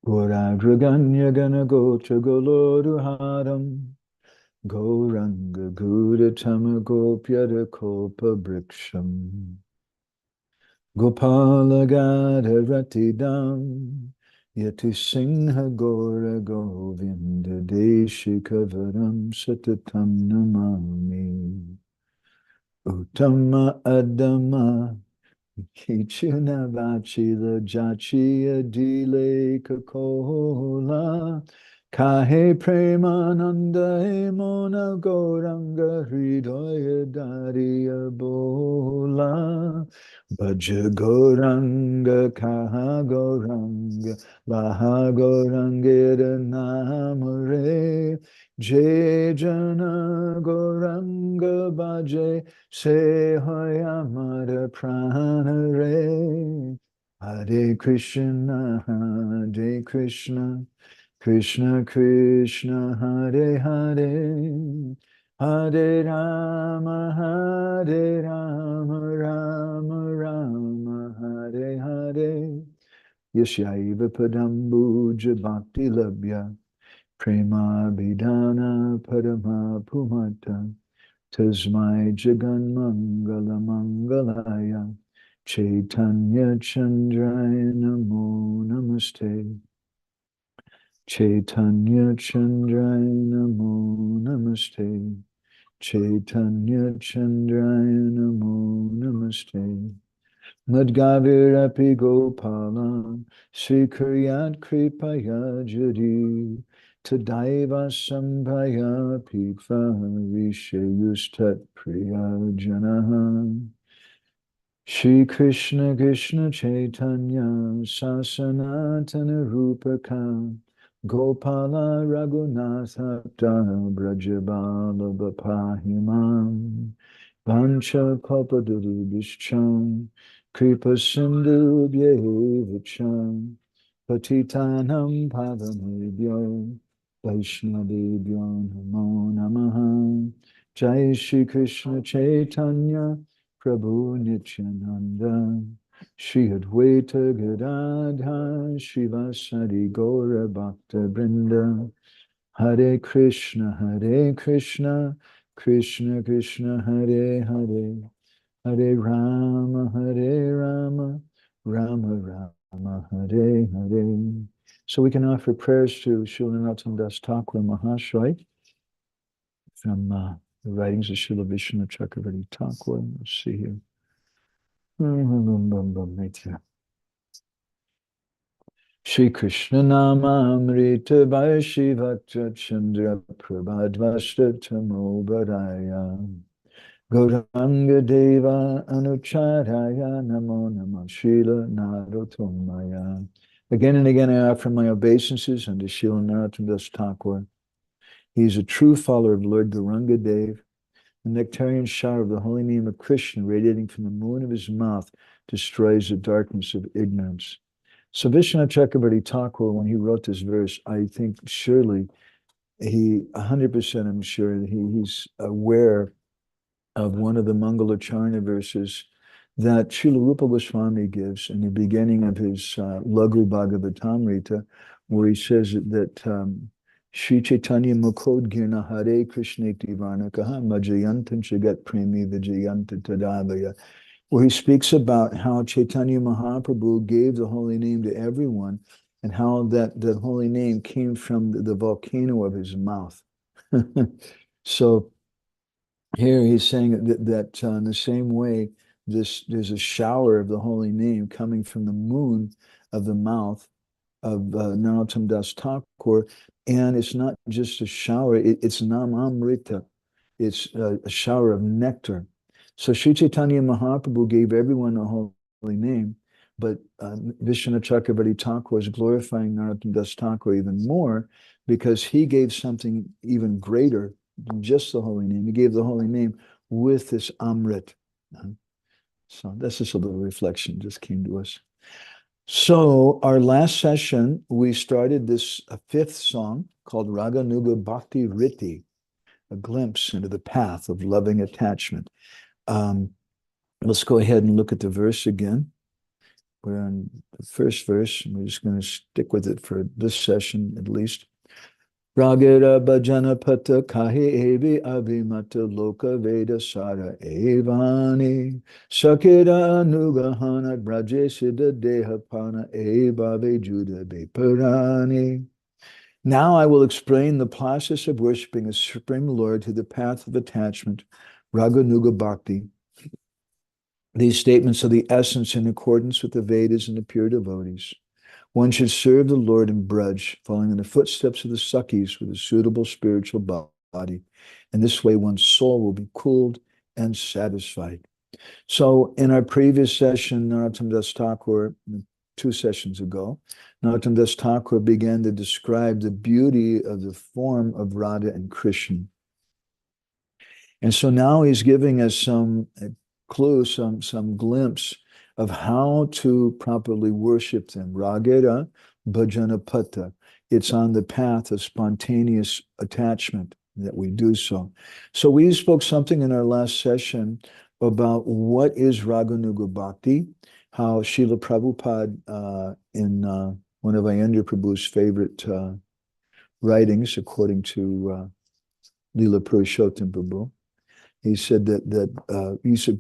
Gauragraganyaganagotragoloruharam Gauranga Guratamakopyadakopabriksham Gopalagadharatidam Yatisingha Gora Govinda Deshikavaram Satatam Namami Uttama Adama Kichuna Vachila Jachia Dile Kakola Kahe Premananda Hemona Goranga Hridaya Dariya Bola Bhaja Goranga Kaha Goranga Laha Gorangera Namare Jai Jana Goranga Bhaje Se Hoyamara Pranare Hare Krishna Hare Krishna Krishna Krishna Hare Hare Hare Rama Hare Rama Rama Rama Hare Hare Yashaiva Padambuja Bhakti Labhya Prema-bhakti-candrika Parama-pumata Tasmai Jagan Mangala Mangalaya Chaitanya Chandraya Namo Namaste Chaitanya Chandraya Namo Namaste Chaitanya Chandraya Namo Namaste Madgavirapi Gopalan Sri Kuryat Kripaya Jari Tadaiva Sambhaya Pitva Rishayustat Priya Janaha Shri Krishna Krishna Chaitanya Sasanatana Rupaka Gopala Raghunatha Brajabala Bapahimam Pancha Kalpadurubhishcham Kripa Sindhu Vyevacham Patitanam Pavanebhyo Vaishnavebhyo Namo Namaha Jai Shri Krishna Chaitanya Prabhu Nityananda Shri Advaita Gadadha Shivasari Gaura Bhakta Vrinda Hare Krishna Krishna Krishna Hare Hare Hare Rama Rama Rama Hare Hare. So we can offer prayers to Srila Narottam Das Thakur Mahasaya from the writings of Srila Vishnu Chakravarti Thakur. Let's see here. Shri Krishna Nama Amrita Varshi Vakta Chandra Prabhadvashta Tamo Baraya Gauranga Deva Anucharaya Namo Nama Srila Narottamaya. Again and again I offer my obeisances unto Srila Narottam Das Thakur. He is a true follower of Lord Gauranga Deva. The nectarian shower of the holy name of Krishna radiating from the moon of his mouth destroys the darkness of ignorance. So Vishnu Chakravarti Thakur, when he wrote this verse, I think surely he, 100% I'm sure that he's aware of one of the Mangalacharna verses that Srila Rupa Goswami gives in the beginning of his Laghu Bhagavatamrita, where he says that Shri Chaitanya Mukhod Girna Hare Krishna Tivarnakaha Majayantan Jagat Premi Vijayanta Tadavaya, where he speaks about how Chaitanya Mahaprabhu gave the holy name to everyone and how that holy name came from the volcano of his mouth. So here he's saying that in the same way, there's a shower of the holy name coming from the moon of the mouth of Narottam Das Thakur, and it's not just a shower, it's namamrita, it's a shower of nectar. So Sri Chaitanya Mahaprabhu gave everyone a holy name, but Vishnu Chakravarti Thakur is glorifying Narottam Das Thakur even more because he gave something even greater than just the holy name. He gave the holy name with this amrit. So that's just a little reflection just came to us. So our last session, we started this fifth song called Rāgānugā-bhakti, a glimpse into the path of loving attachment. Let's go ahead and look at the verse again. We're on the first verse, and we're just going to stick with it for this session at least. Rāgāra bhajana pata kahi evi avimata loka veda sara evani sakira anugahana braje siddha deha pana evave juda beparani. Now I will explain the process of worshiping a Supreme Lord to the path of attachment, Rāgānugā-bhakti. These statements are the essence in accordance with the Vedas and the pure devotees. One should serve the Lord in Braj, following in the footsteps of the Sakhis with a suitable spiritual body. And this way one's soul will be cooled and satisfied. So in our previous session, Narottam Das Thakur, 2 sessions ago, Narottam Das Thakur began to describe the beauty of the form of Radha and Krishna. And so now he's giving us some clue, some glimpse of how to properly worship them. Rāgāra bhajana pata. It's on the path of spontaneous attachment that we do so. So we spoke something in our last session about what is Rāgānugā-bhakti, how Srila Prabhupada, in one of Ayendra Prabhu's favorite writings, according to Lila Purushottam Prabhu, he said that he said,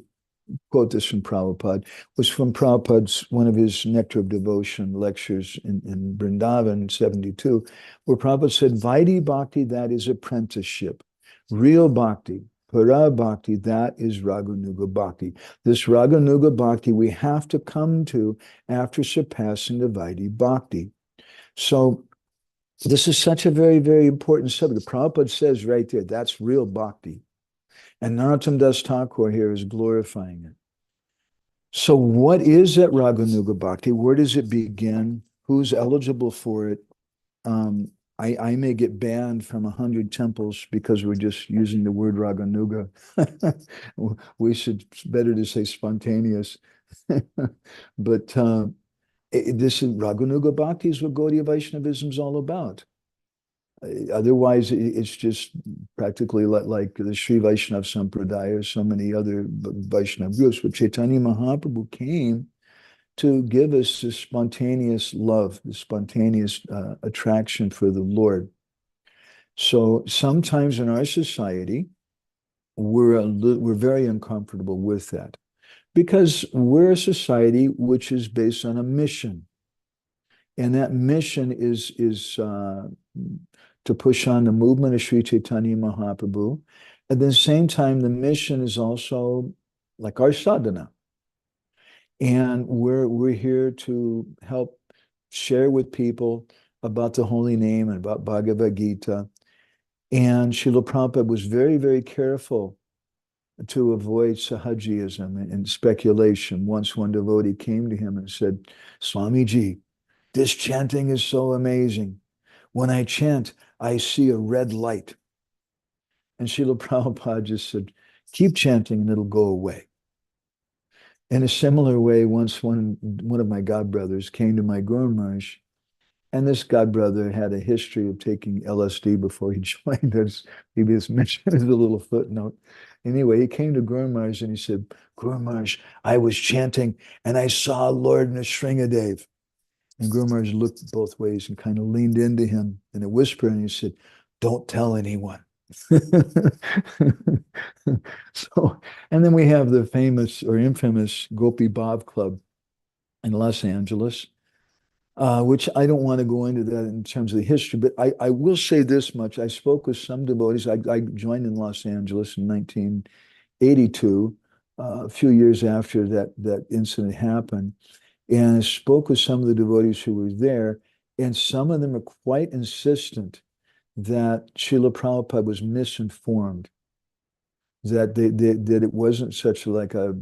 quote this from Prabhupada, was from Prabhupada's, one of his Nectar of Devotion lectures in Vrindavan 72, where Prabhupada said, Vaidhi bhakti, that is apprenticeship. Real bhakti, para-bhakti, that is Rāgānugā-bhakti. This Rāgānugā-bhakti we have to come to after surpassing the Vaidhi bhakti. So this is such a very, very important subject. Prabhupada says right there, that's real bhakti. And Narottam Das Thakur here is glorifying it. So what is that Rāgānugā-bhakti? Where does it begin? Who's eligible for it? I may get banned from 100 temples because we're just using the word Raganuga. We should, better to say spontaneous. But this is Rāgānugā-bhakti is what Gaudiya Vaishnavism is all about. Otherwise, it's just practically like the Sri Vaishnava Sampradaya or so many other Vaishnava groups. But Chaitanya Mahaprabhu came to give us this spontaneous love, the spontaneous attraction for the Lord. So sometimes in our society, we're very uncomfortable with that because we're a society which is based on a mission. And that mission is to push on the movement of Sri Chaitanya Mahaprabhu. At the same time, the mission is also like our sadhana. And we're here to help share with people about the holy name and about Bhagavad Gita. And Srila Prabhupada was very, very careful to avoid sahajiyism and speculation. Once one devotee came to him and said, Swamiji, this chanting is so amazing. When I chant, I see a red light. And Srila Prabhupada just said, keep chanting and it'll go away. In a similar way, once one of my godbrothers came to my Guru Maharaj, and this godbrother had a history of taking LSD before he joined us. He just mentioned as a little footnote. Anyway, he came to Guru Maharaj and he said, Guru Maharaj, I was chanting and I saw Lord Nrsingadev. And Guru Maharaj looked both ways and kind of leaned into him in a whisper and he said, don't tell anyone. So, and then we have the famous or infamous Gopi Bhav Club in Los Angeles, which I don't want to go into that in terms of the history, but I will say this much. I spoke with some devotees. I joined in Los Angeles in 1982, a few years after that incident happened. And I spoke with some of the devotees who were there, and some of them are quite insistent that Srila Prabhupada was misinformed, that it wasn't such like a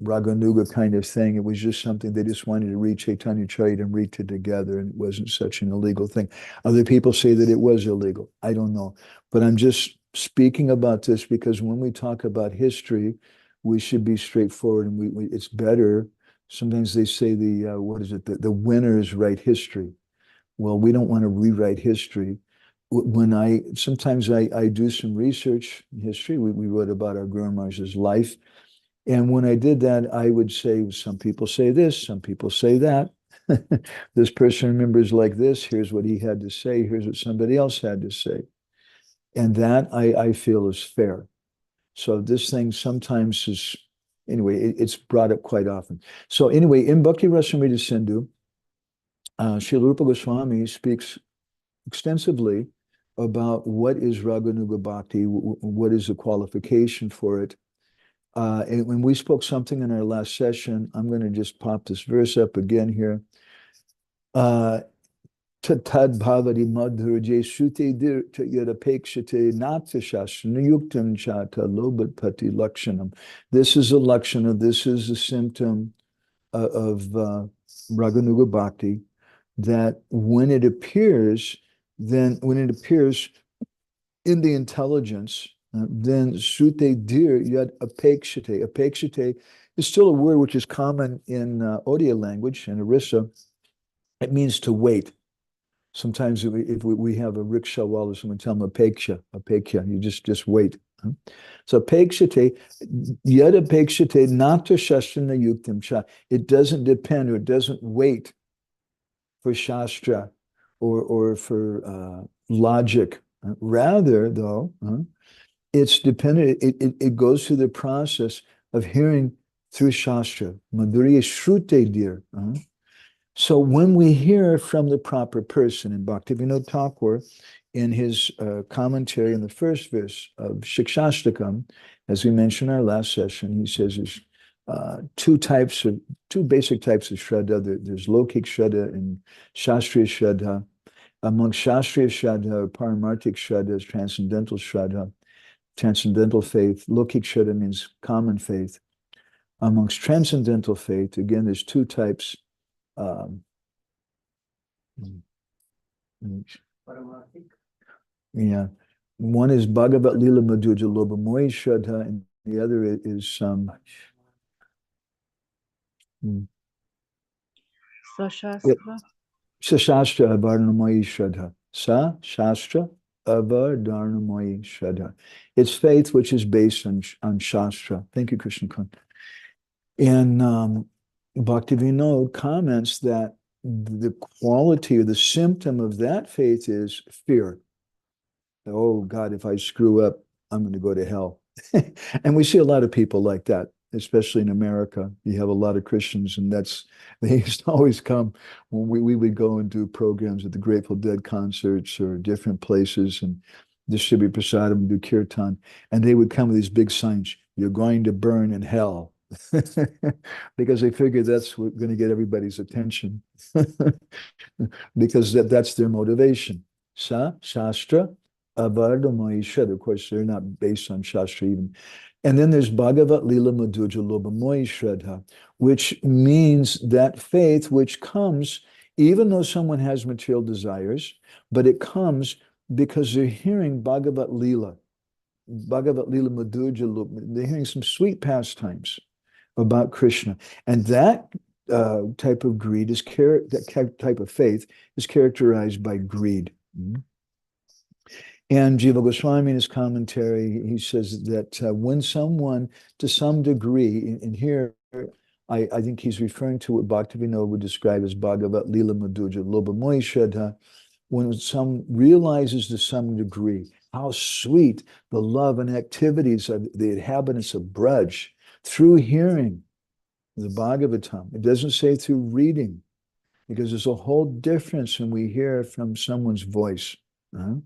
Raganuga kind of thing. It was just something they just wanted to read Chaitanya Charitamrita together, and it wasn't such an illegal thing. Other people say that it was illegal. I don't know. But I'm just speaking about this because when we talk about history, we should be straightforward, and it's better. Sometimes they say the winners write history. Well, we don't want to rewrite history. Sometimes I do some research in history. We wrote about our Guru Maharaj's life, And when I did that, I would say, some people say this, some people say that. This person remembers like this. Here's what he had to say. Here's what somebody else had to say. And that I feel is fair. So this thing sometimes is, anyway, it's brought up quite often. So anyway, in Bhakti-rasamrta-sindhu, Srila Rupa Goswami speaks extensively about what is Rāgānugā-bhakti, what is the qualification for it. And when we spoke something in our last session, I'm going to just pop this verse up again here. Tad bhavati madhurje sute yadapekshate nata shasana yuktam chata lobatpati lakshanam. This is a lakshana, this is a symptom of Rāgānugā-bhakti, that when it appears, then when it appears in the intelligence, then sute dir yad apekshate. Apekshate is still a word which is common in Odia language and Orissa. It means to wait. Sometimes if we have a rickshaw wall or someone tell them apeksha, you just wait. So apekshate, yad apekshate nata shastra yuktam cha. It doesn't depend, or it doesn't wait for shastra or for logic. Rather, though, it's dependent, it goes through the process of hearing through shastra. Madhurya shrute dir. So when we hear from the proper person, in Bhaktivedanta Thakur, in his commentary in the first verse of Shikshashtakam, as we mentioned in our last session, he says there's two basic types of Shraddha. There's Lokik Shraddha and Shastriya Shraddha. Among Shastriya Shraddha, or Paramartik Shraddha, is Transcendental Shraddha, transcendental faith. Lokik Shraddha means common faith. Amongst transcendental faith, again, there's two types. Yeah, one is Bhagavat Lila Madhurya Lobhamoyi Shraddha, and the other is Sashastra Avarnamoyi Shraddha. Shastra Avarnamoyi Shraddha. It's faith which is based on Shastra. Thank you, Krishna Kun. And Bhaktivedanta comments that the quality or the symptom of that faith is fear. Oh God, if I screw up, I'm going to go to hell. And we see a lot of people like that, especially in America. You have a lot of Christians, and they used to always come when we would go and do programs at the Grateful Dead concerts or different places and distribute prasadam and do kirtan. And they would come with these big signs, "You're going to burn in hell." Because they figure that's going to get everybody's attention. Because that's their motivation. Shastra Avarnamoyi Shraddha. Of course, they're not based on Shastra even. And then there's Bhagavat Lila Madhurya Lobhamoyi Shraddha, which means that faith which comes, even though someone has material desires, but it comes because they're hearing Bhagavat Lila Madhurya, they're hearing some sweet pastimes about Krishna. And that type of greed is that type of faith is characterized by greed. And Jiva Goswami in his commentary, he says that when someone, to some degree, and here I think he's referring to what Bhaktivedanta would describe as Bhagavat Lila Madhurya Lobhamoyi Shraddha, when some realizes to some degree how sweet the love and activities of the inhabitants of Braj through hearing the Bhagavatam. It doesn't say through reading, because there's a whole difference when we hear from someone's voice. And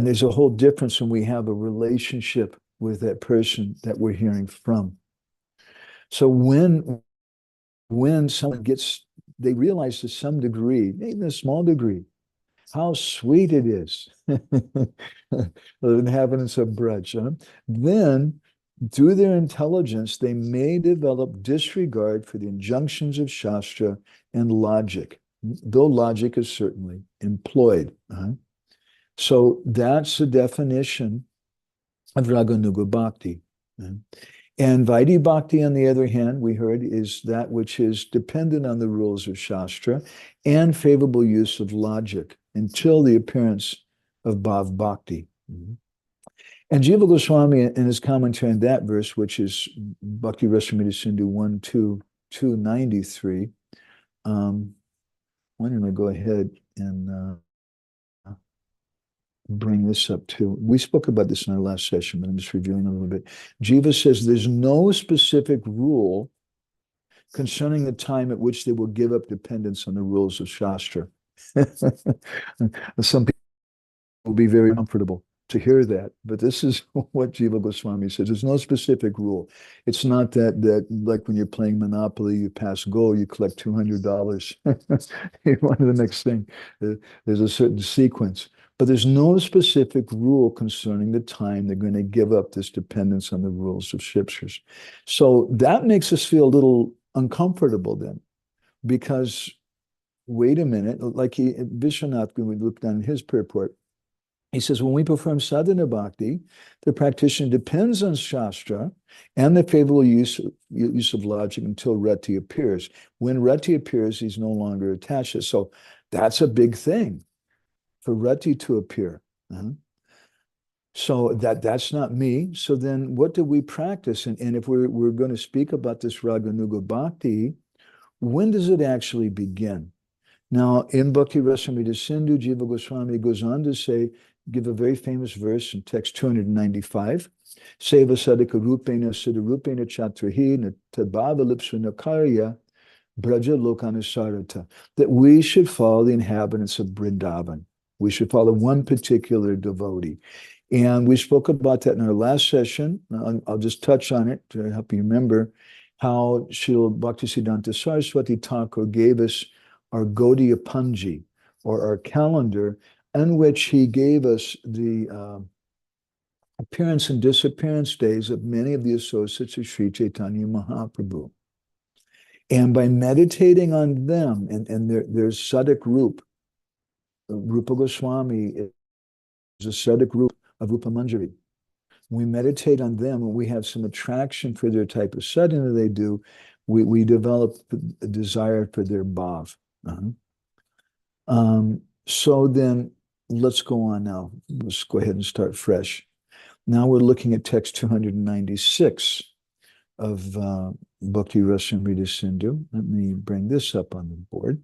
there's a whole difference when we have a relationship with that person that we're hearing from. So when someone they realize to some degree, even a small degree, how sweet it is, the inhabitants of Braj, then through their intelligence, they may develop disregard for the injunctions of Shastra and logic, though logic is certainly employed. So that's the definition of Rāgānugā-bhakti. And Vaidhi Bhakti, on the other hand, we heard, is that which is dependent on the rules of Shastra and favorable use of logic until the appearance of Bhav Bhakti. And Jiva Goswami, in his commentary on that verse, which is Bhakti-rasamrta-sindhu 1.2.293, why don't I go ahead and bring this up too. We spoke about this in our last session, but I'm just reviewing a little bit. Jiva says there's no specific rule concerning the time at which they will give up dependence on the rules of Shastra. Some people will be very comfortable to hear that, but this is what Jiva Goswami says. There's no specific rule. It's not that like when you're playing Monopoly, you pass go, you collect $200. You want the next thing. There's a certain sequence. But there's no specific rule concerning the time they're going to give up this dependence on the rules of scriptures. So that makes us feel a little uncomfortable then, because wait a minute, like Vishwanath, when we looked on his purport, he says, when we perform sadhana bhakti, the practitioner depends on Shastra and the favorable use of logic until rati appears. When rati appears, he's no longer attached. So that's a big thing, for rati to appear. So that's not me. So then what do we practice? And if we're going to speak about this rāgānugā bhakti, when does it actually begin? Now, in Bhakti-rasamrta-sindhu, Jiva Goswami goes on to say, give a very famous verse in text 295, Seva sadhika rupena siddha rupena chatrahi tabhavalipsuna karya braja lokanasarata, that we should follow the inhabitants of Vrindavan. We should follow one particular devotee. And we spoke about that in our last session. I'll just touch on it to help you remember how Srila Bhaktisiddhanta Saraswati Thakur gave us our Gaudiya Panji, or our calendar, in which he gave us the appearance and disappearance days of many of the associates of Sri Chaitanya Mahaprabhu. And by meditating on them, and there's Sadhak Rupa Goswami is a Sadhak Rupa of Rupa Manjari. When we meditate on them, and we have some attraction for their type of sadhana they do, we develop a desire for their bhav. So then, let's go on now. Let's go ahead and start fresh. Now we're looking at text 296 of Bhakti-rasamrta-sindhu. Let me bring this up on the board.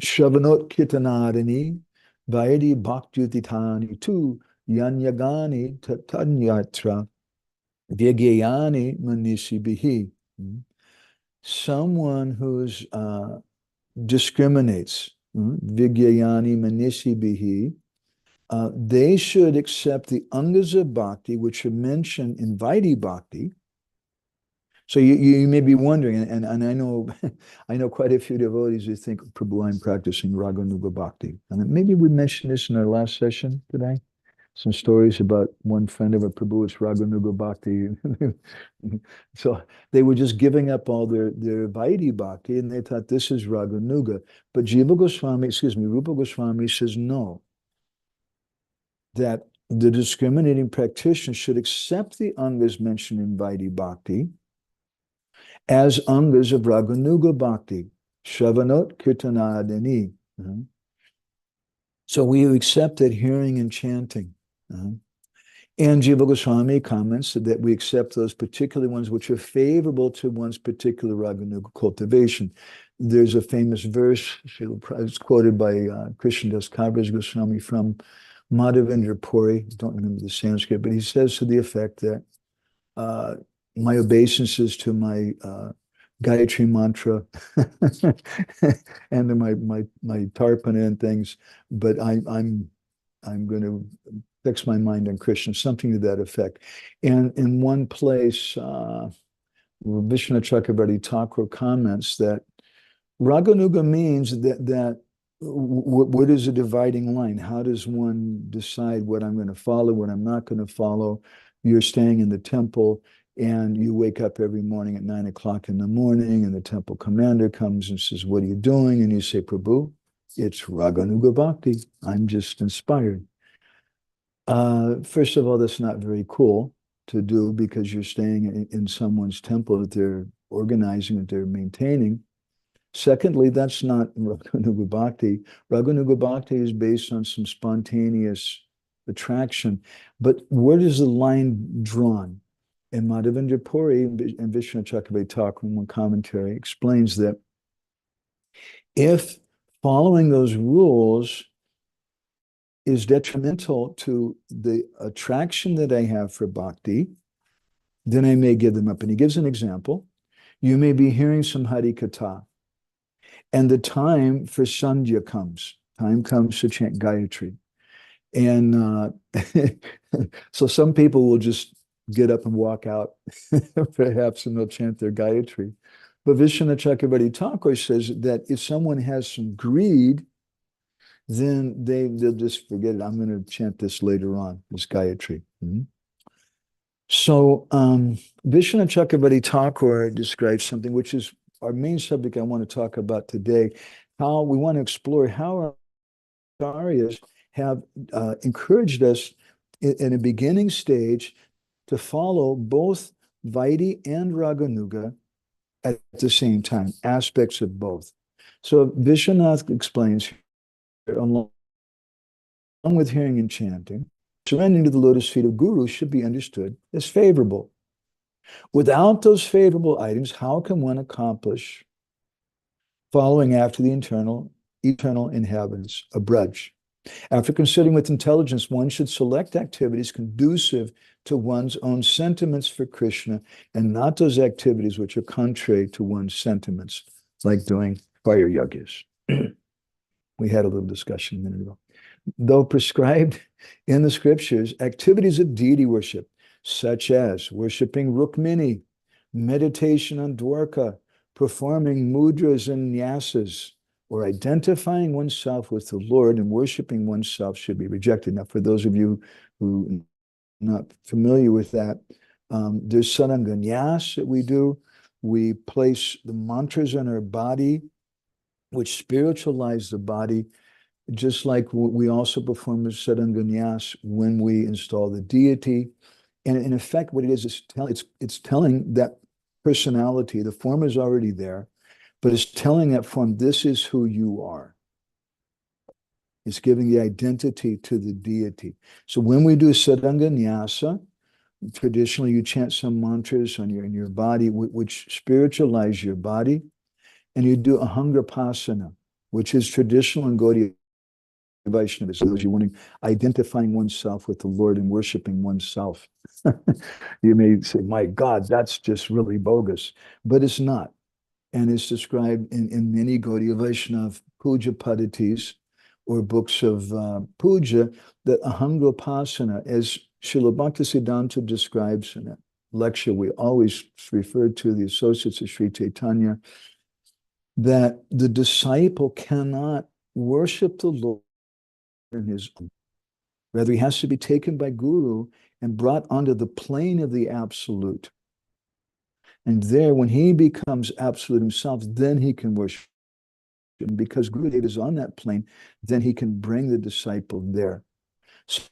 Shravanot kirtanadini Vaidhi bhakti tu yanyagani tatanyatra vyagyayani manisibhihi. Someone who's discriminates, Vigyayani Manisibhihi, they should accept the angas of bhakti, which are mentioned in Vaidhi bhakti. So you may be wondering, and I know I know quite a few devotees who think, Prabhu, I'm practicing rāgānugā bhakti. And maybe we mentioned this in our last session today. Some stories about one friend of a Prabhu, it's rāgānugā bhakti. So they were just giving up all their Vaidhi bhakti, and they thought this is rāgānugā. But Jiva Goswami, Rupa Goswami says no, that the discriminating practitioner should accept the angas mentioned in Vaidhi bhakti as angas of rāgānugā bhakti, Shravanot kirtanadini. So we accept that hearing and chanting. And Jiva Goswami comments that we accept those particular ones which are favorable to one's particular rāgānugā cultivation. There's a famous verse, it's quoted by Krishnadas Kaviraj Goswami from Madhavendra Puri, I don't remember the Sanskrit, but he says to the effect that my obeisances to my Gayatri mantra and my tarpana and things, but I'm going to fix my mind on Krishna, something to that effect. And in one place, Vishwanath Chakravarti Thakur comments that rāgānugā means that what is a dividing line? How does one decide what I'm going to follow, what I'm not going to follow? You're staying in the temple, and you wake up every morning at 9 o'clock in the morning, and the temple commander comes and says, what are you doing? And you say, Prabhu, it's rāgānugā bhakti. I'm just inspired. First of all, that's not very cool to do, because you're staying in someone's temple that they're organizing, that they're maintaining. Secondly, that's not rāgānugā bhakti. Rāgānugā bhakti is based on some spontaneous attraction. But where is the line drawn? And Madhavendra Puri and Vishnu Chakravarti in one commentary explains that if following those rules is detrimental to the attraction that I have for bhakti, then I may give them up. And he gives an example. You may be hearing some Hari Katha, and the time for Sandhya comes. Time comes to chant Gayatri. And so some people will just get up and walk out, perhaps, and they'll chant their Gayatri. But Vishnu Chakravarti Thakur says that if someone has some greed, then they'll just forget it. I'm going to chant this later on, this Gayatri. So Vishnu Chakravarti Thakur describes something which is our main subject I want to talk about today, how we want to explore how our acharyas have encouraged us in a beginning stage to follow both Vaidhi and Raganuga at the same time, aspects of both. So Vishwanath explains, along with hearing and chanting, surrendering to the lotus feet of Guru should be understood as favorable. Without those favorable items, how can one accomplish following after the eternal inhabitants of Braj? After considering with intelligence, one should select activities conducive to one's own sentiments for Krishna and not those activities which are contrary to one's sentiments, like doing fire yajnas. We had a little discussion a minute ago. Though prescribed in the scriptures, activities of deity worship, such as worshiping Rukmini, meditation on Dwarka, performing mudras and nyasas, or identifying oneself with the Lord and worshiping oneself should be rejected. Now, for those of you who are not familiar with that, there's sadhana that we do. We place the mantras on our body, which spiritualize the body, just like we also perform the sadhana when we install the deity. And in effect, what it is it's telling that personality, the form is already there, but it's telling that form, this is who you are. It's giving the identity to the deity. So when we do sadhana, traditionally you chant some mantras in your body, which spiritualize your body, and you do ahangrapasana, which is traditional in Gaudiya Vaishnava. So those you wanting identifying oneself with the Lord and worshiping oneself. You may say, my God, that's just really bogus. But it's not. And it's described in many Gaudiya Vaishnava puja padditis or books of puja, that ahangrapasana, as Srila Bhaktisiddhanta describes in a lecture we always refer to, the associates of Sri Chaitanya, that the disciple cannot worship the Lord in his own. Rather, he has to be taken by Guru and brought onto the plane of the absolute. And there, when he becomes absolute himself, then he can worship. And because Gurudev is on that plane, then he can bring the disciple there. So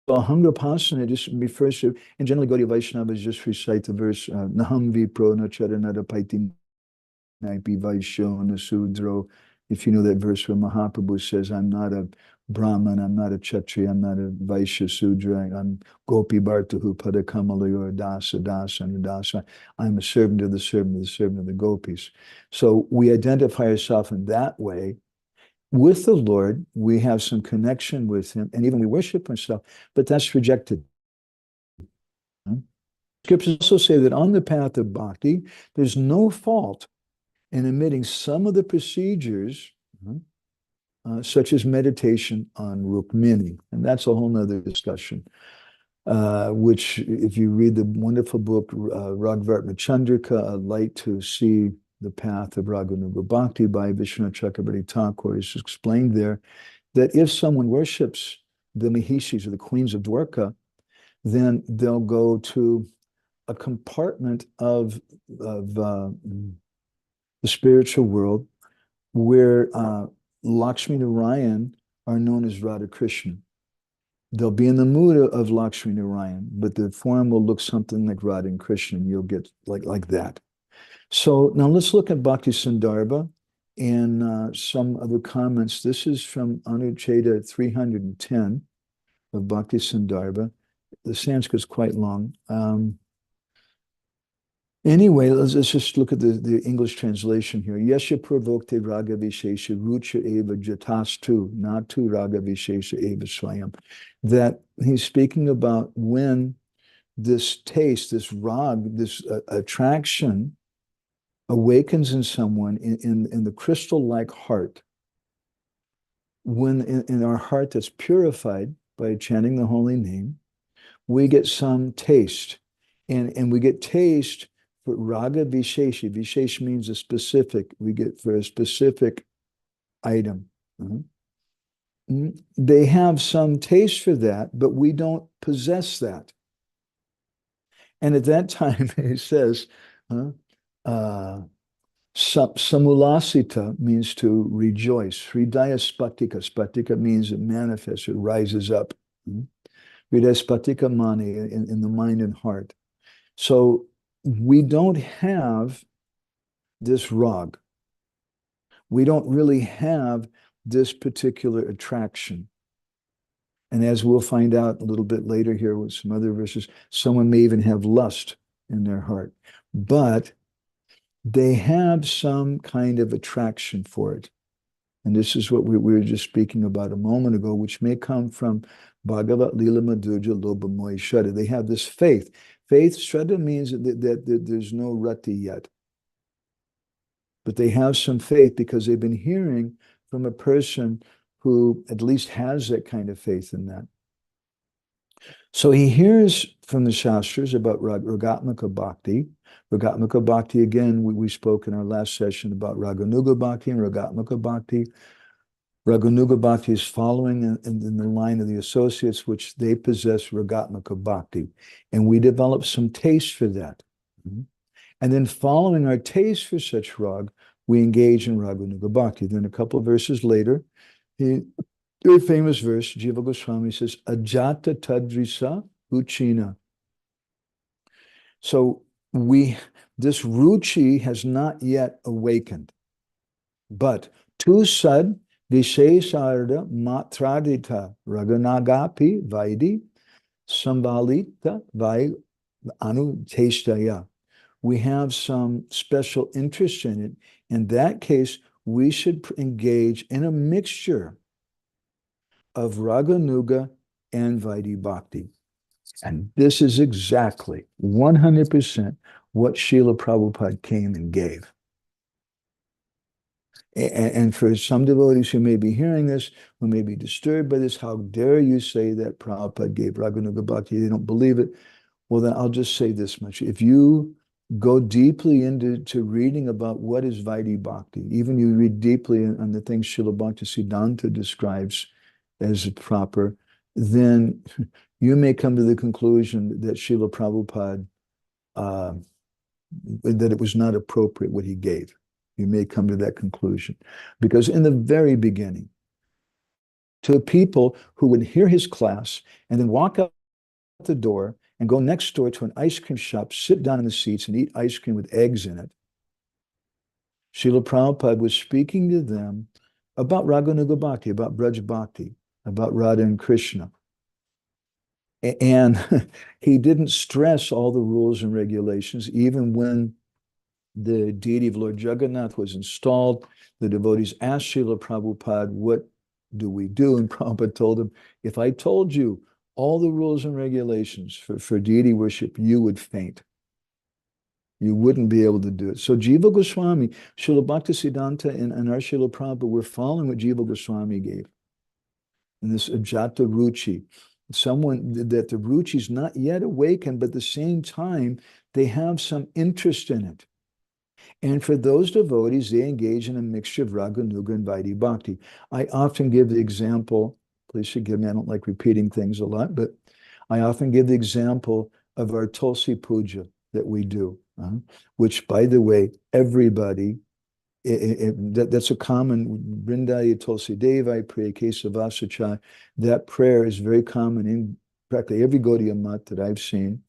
ahangrapasana just refers to, and generally Gaudiya Vaishnavas just recite the verse, Naham vipro nacharanara paiti naipi vaishyo nasudro. If you know that verse where Mahaprabhu says, I'm not a Brahman, I'm not a Kshatriya, I'm not a Vaishya Sudra, I'm Gopi Bhartahu Padakamalayur Dasa Dasa and Dasa. I'm a servant of the servant of the servant of the Gopis. So we identify ourselves in that way. With the Lord, we have some connection with him, and even we worship himself, but that's rejected. Scriptures also say that on the path of bhakti, there's no fault in omitting some of the procedures, such as meditation on Rukmini. And that's a whole nother discussion, which if you read the wonderful book, Prema-bhakti-candrika, A Light to See the Path of Raganuga Bhakti by Vishnu Chakravarti Thakur, is explained there that if someone worships the Mahishis or the queens of Dwarka, then they'll go to a compartment of the spiritual world where Lakshmi Narayan are known as Radha Krishna. They'll be in the mood of Lakshmi Narayan, but the form will look something like Radha and Krishna, and you'll get like that. So now let's look at Bhakti-sandarbha and some other comments. This is from Anucheta 310. of Bhakti-sandarbha. The Sanskrit is quite long. Anyway, let's just look at the English translation here. Yasya pravokte raga vishesha rucha eva jatastu, natu raga vishesha eva swayam. That he's speaking about when this taste, this rag, this attraction awakens in someone in the crystal-like heart. When in our heart that's purified by chanting the holy name, we get some taste. And we get taste for raga vishesha. Vishesha means a specific. We get for a specific item. They have some taste for that, but we don't possess that. And at that time, he says, samulasita means to rejoice. Hridaya spatika. Spatika means it manifests, it rises up. Hridaya spatika mani, in the mind and heart. So we don't have this rag. We don't really have this particular attraction. And as we'll find out a little bit later here with some other verses, someone may even have lust in their heart. But they have some kind of attraction for it. And this is what we were just speaking about a moment ago, which may come from Bhagavat Lila Madhurya Loba Moya Shraddha. They have this faith. Faith, Shraddha means that there's no rati yet. But they have some faith because they've been hearing from a person who at least has that kind of faith in that. So he hears from the Shastras about rāgānugā-bhakti. Rāgānugā-bhakti, again, we spoke in our last session about rāgānugā-bhakti and rāgānugā-bhakti. Rāgānugā-bhakti is following in the line of the associates, which they possess rāgānugā-bhakti. And we develop some taste for that. And then following our taste for such rag, we engage in rāgānugā-bhakti. Then a couple of verses later, very famous verse, Jiva Goswami says, ajata tadrisa uchina. So this ruchi has not yet awakened, but tu sad vishesarda matradita rāgānugā-bhakti Vaidhi sambalita vai anu testaya. We have some special interest in it. In that case, we should engage in a mixture of Raganuga and Vaidhi Bhakti. And this is exactly 100% what Srila Prabhupada came and gave. And for some devotees who may be hearing this, who may be disturbed by this, how dare you say that Prabhupada gave Raganuga Bhakti? They don't believe it. Well, then I'll just say this much. If you go deeply into reading about what is Vaidhi Bhakti, even you read deeply on the things Srila Bhaktisiddhanta describes as proper, then you may come to the conclusion that Srila Prabhupada, that it was not appropriate what he gave. You may come to that conclusion. Because in the very beginning, to people who would hear his class and then walk out the door and go next door to an ice cream shop, sit down in the seats and eat ice cream with eggs in it, Srila Prabhupada was speaking to them about Rāgānugā-bhakti, about Braj Bhakti, about Radha and Krishna. And he didn't stress all the rules and regulations. Even when the deity of Lord Jagannath was installed, the devotees asked Srila Prabhupada, what do we do? And Prabhupada told them, if I told you all the rules and regulations for deity worship, you would faint. You wouldn't be able to do it. So Jiva Goswami, Srila Bhaktisiddhanta, and our Srila Prabhupada were following what Jiva Goswami gave. And this ajata ruchi, someone that the ruchi is not yet awakened, but at the same time, they have some interest in it. And for those devotees, they engage in a mixture of Raganuga and Vaidhi Bhakti. I often give the example, please forgive me, I don't like repeating things a lot, but I often give the example of our Tulsi Puja that we do, which, by the way, everybody, that's a common Vrindaya Tulsi Devai Priya Kesavasachai. That prayer is very common in practically every Gaudiya Math that I've seen,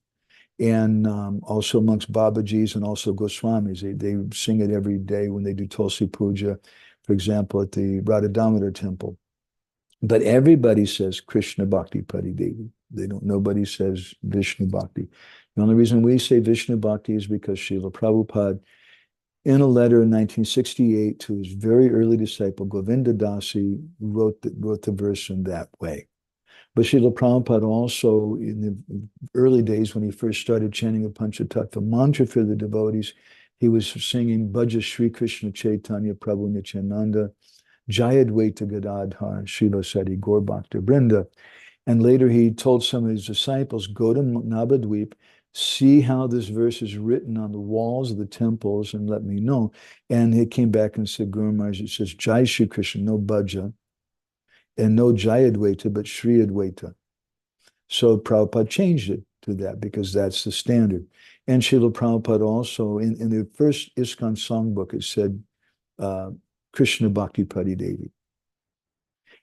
and also amongst Babajis and also Goswamis. They sing it every day when they do Tulsi Puja, for example, at the Radha Damodar temple. But everybody says Krishna Bhakti Pati Devi. Nobody says Vishnu Bhakti. The only reason we say Vishnu Bhakti is because Srila Prabhupada, in a letter in 1968 to his very early disciple, Govinda Dasi, wrote the verse in that way. But Srila Prabhupada also, in the early days when he first started chanting the Panchatattva mantra for the devotees, he was singing Bhaja Shri Krishna Chaitanya Prabhu Nityananda, Jayadvaita Gadadhar, Srila Sadi Gaur Bhakta Brinda. And later he told some of his disciples, go to Navadvip, see how this verse is written on the walls of the temples and let me know. And he came back and said, Guru Maharaj, it says Jai Shri Krishna, no Bhaja, and no Jayadvaita, but Shri Advaita. So Prabhupada changed it to that because that's the standard. And Srila Prabhupada also, in the first ISKCON songbook, it said Krishna Bhakti Pati Devi.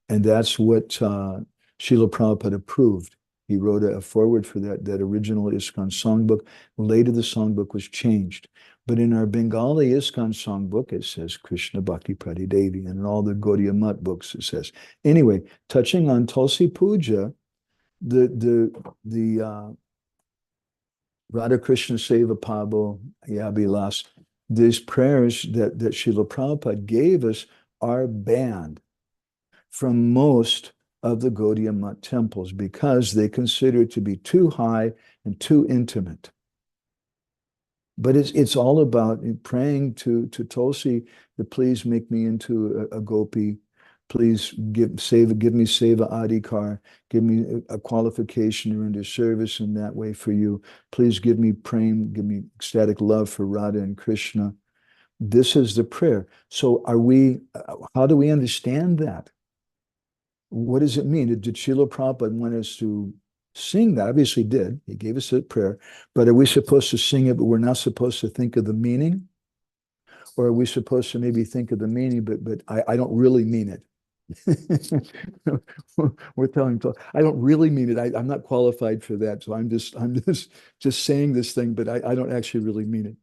And that's what Srila Prabhupada approved. He wrote a foreword for that original ISKCON songbook. Later the songbook was changed. But in our Bengali ISKCON songbook, it says Krishna Bhakti Pati Devi. And in all the Gaudiya Math books, it says. Anyway, touching on Tulsi Puja, the Radha Krishna Seva Pabo Yabilas, these prayers that Srila Prabhupada gave us are banned from most of the Gaudiya Math temples because they consider it to be too high and too intimate. But it's all about praying to Tulsi that please make me into a gopi. Please give me seva adhikar, give me a qualification to render service in that way for you. Please give me prem, give me ecstatic love for Radha and Krishna. This is the prayer. So how do we understand that? What does it mean? Did Srila Prabhupada want us to sing that? Obviously did. He gave us that prayer. But are we supposed to sing it, but we're not supposed to think of the meaning? Or are we supposed to maybe think of the meaning, but I don't really mean it? We're telling, I don't really mean it. I'm not qualified for that. So I'm just saying this thing, but I don't actually really mean it.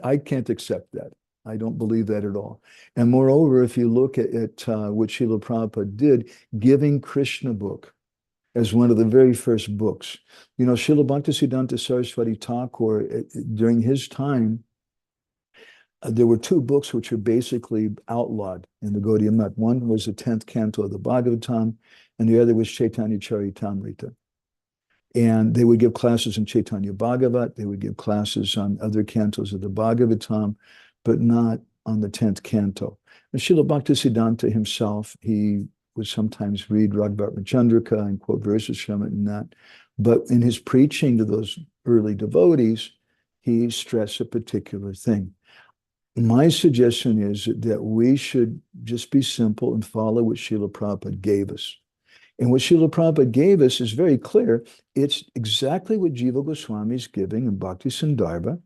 I can't accept that. I don't believe that at all. And moreover, if you look at what Srila Prabhupada did, giving Krishna book as one of the very first books. You know, Srila Bhaktisiddhanta Saraswati Thakur, during his time, there were two books which were basically outlawed in the Gaudiya Math. One was the 10th canto of the Bhagavatam, and the other was Chaitanya Charitamrita. And they would give classes in Chaitanya Bhagavat, they would give classes on other cantos of the Bhagavatam, but not on the 10th canto. And Srila Bhaktisiddhanta himself, he would sometimes read Rāgānugā-bhakti and quote verses from it and that. But in his preaching to those early devotees, he stressed a particular thing. My suggestion is that we should just be simple and follow what Srila Prabhupada gave us. And what Srila Prabhupada gave us is very clear. It's exactly what Jiva Goswami is giving in Bhakti-sandarbha.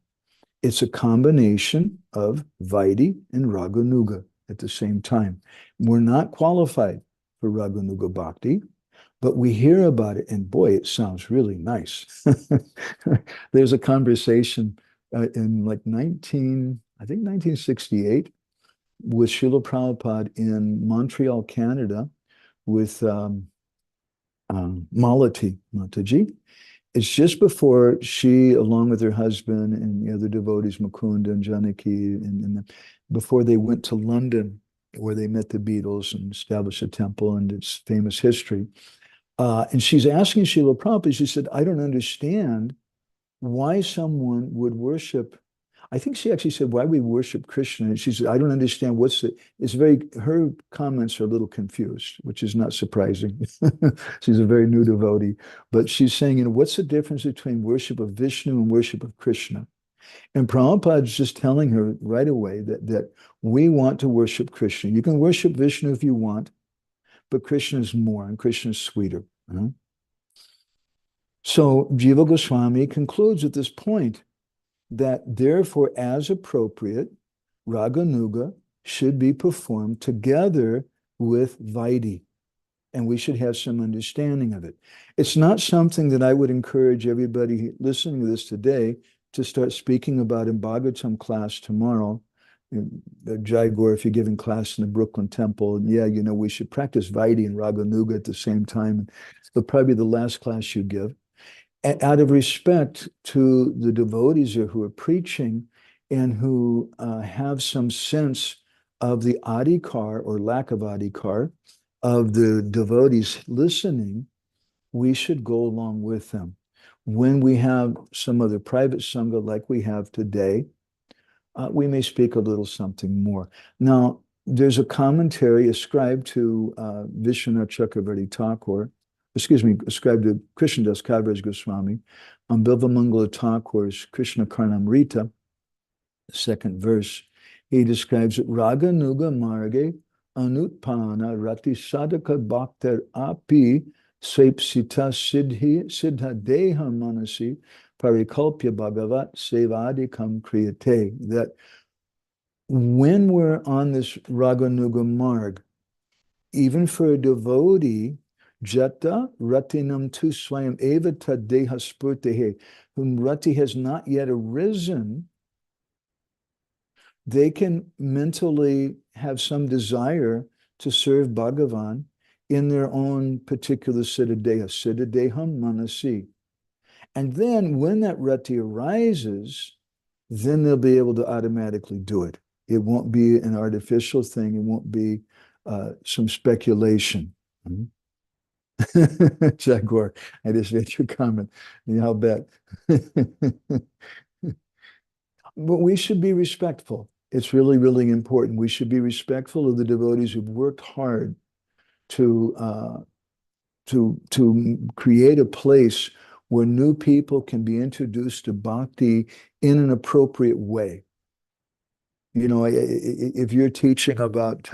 It's a combination of Vaidhi and Rāgānuga at the same time. We're not qualified for Rāgānugā-bhakti, but we hear about it, and boy, it sounds really nice. There's a conversation in like 1968 with Srila Prabhupada in Montreal, Canada, with Malati Mataji. It's just before she, along with her husband and the other devotees, Mukunda and Janaki, and before they went to London, where they met the Beatles and established a temple and its famous history. And she's asking Srila Prabhupada, she said, I don't understand why someone would worship. I think she actually said, why we worship Krishna. And she said, I don't understand her comments are a little confused, which is not surprising. She's a very new devotee. But she's saying, what's the difference between worship of Vishnu and worship of Krishna? And Prabhupada's just telling her right away that we want to worship Krishna. You can worship Vishnu if you want, but Krishna is more, and Krishna is sweeter. So Jiva Goswami concludes at this point that therefore, as appropriate, Rāgānuga should be performed together with Vaidhi, and we should have some understanding of it. It's not something that I would encourage everybody listening to this today to start speaking about in Bhagavatam class tomorrow, Jaigor, if you're giving class in the Brooklyn Temple, and yeah, we should practice Vaidhi and Rāgānugā at the same time. It'll probably be the last class you give. And out of respect to the devotees who are preaching and who have some sense of the adhikar or lack of adhikar of the devotees listening, we should go along with them. When we have some other private sangha like we have today, we may speak a little something more. Now, there's a commentary ascribed to Vishwanath Chakravarti Thakur, ascribed to Krishnadas Kaviraj Goswami, on Bilvamangala Thakur's Krishna Karnamrita, the second verse. He describes it, Rāgānugā marge anutpana rati sadhaka bhaktar api saipsita siddha deha manasi parikalpya bhagavat sevadikam kriyate. That when we're on this Rāgānugā marg, even for a devotee, jata ratinam tu swayam eva tad deha spurtehe, whom rati has not yet arisen, they can mentally have some desire to serve Bhagavan in their own particular siddhadeham manasi. And then when that rati arises, then they'll be able to automatically do it. It won't be an artificial thing. It won't be some speculation. Jaguar, I just made your comment. I'll bet. But we should be respectful. It's really, really important. We should be respectful of the devotees who've worked hard to create a place where new people can be introduced to bhakti in an appropriate way. If you're teaching about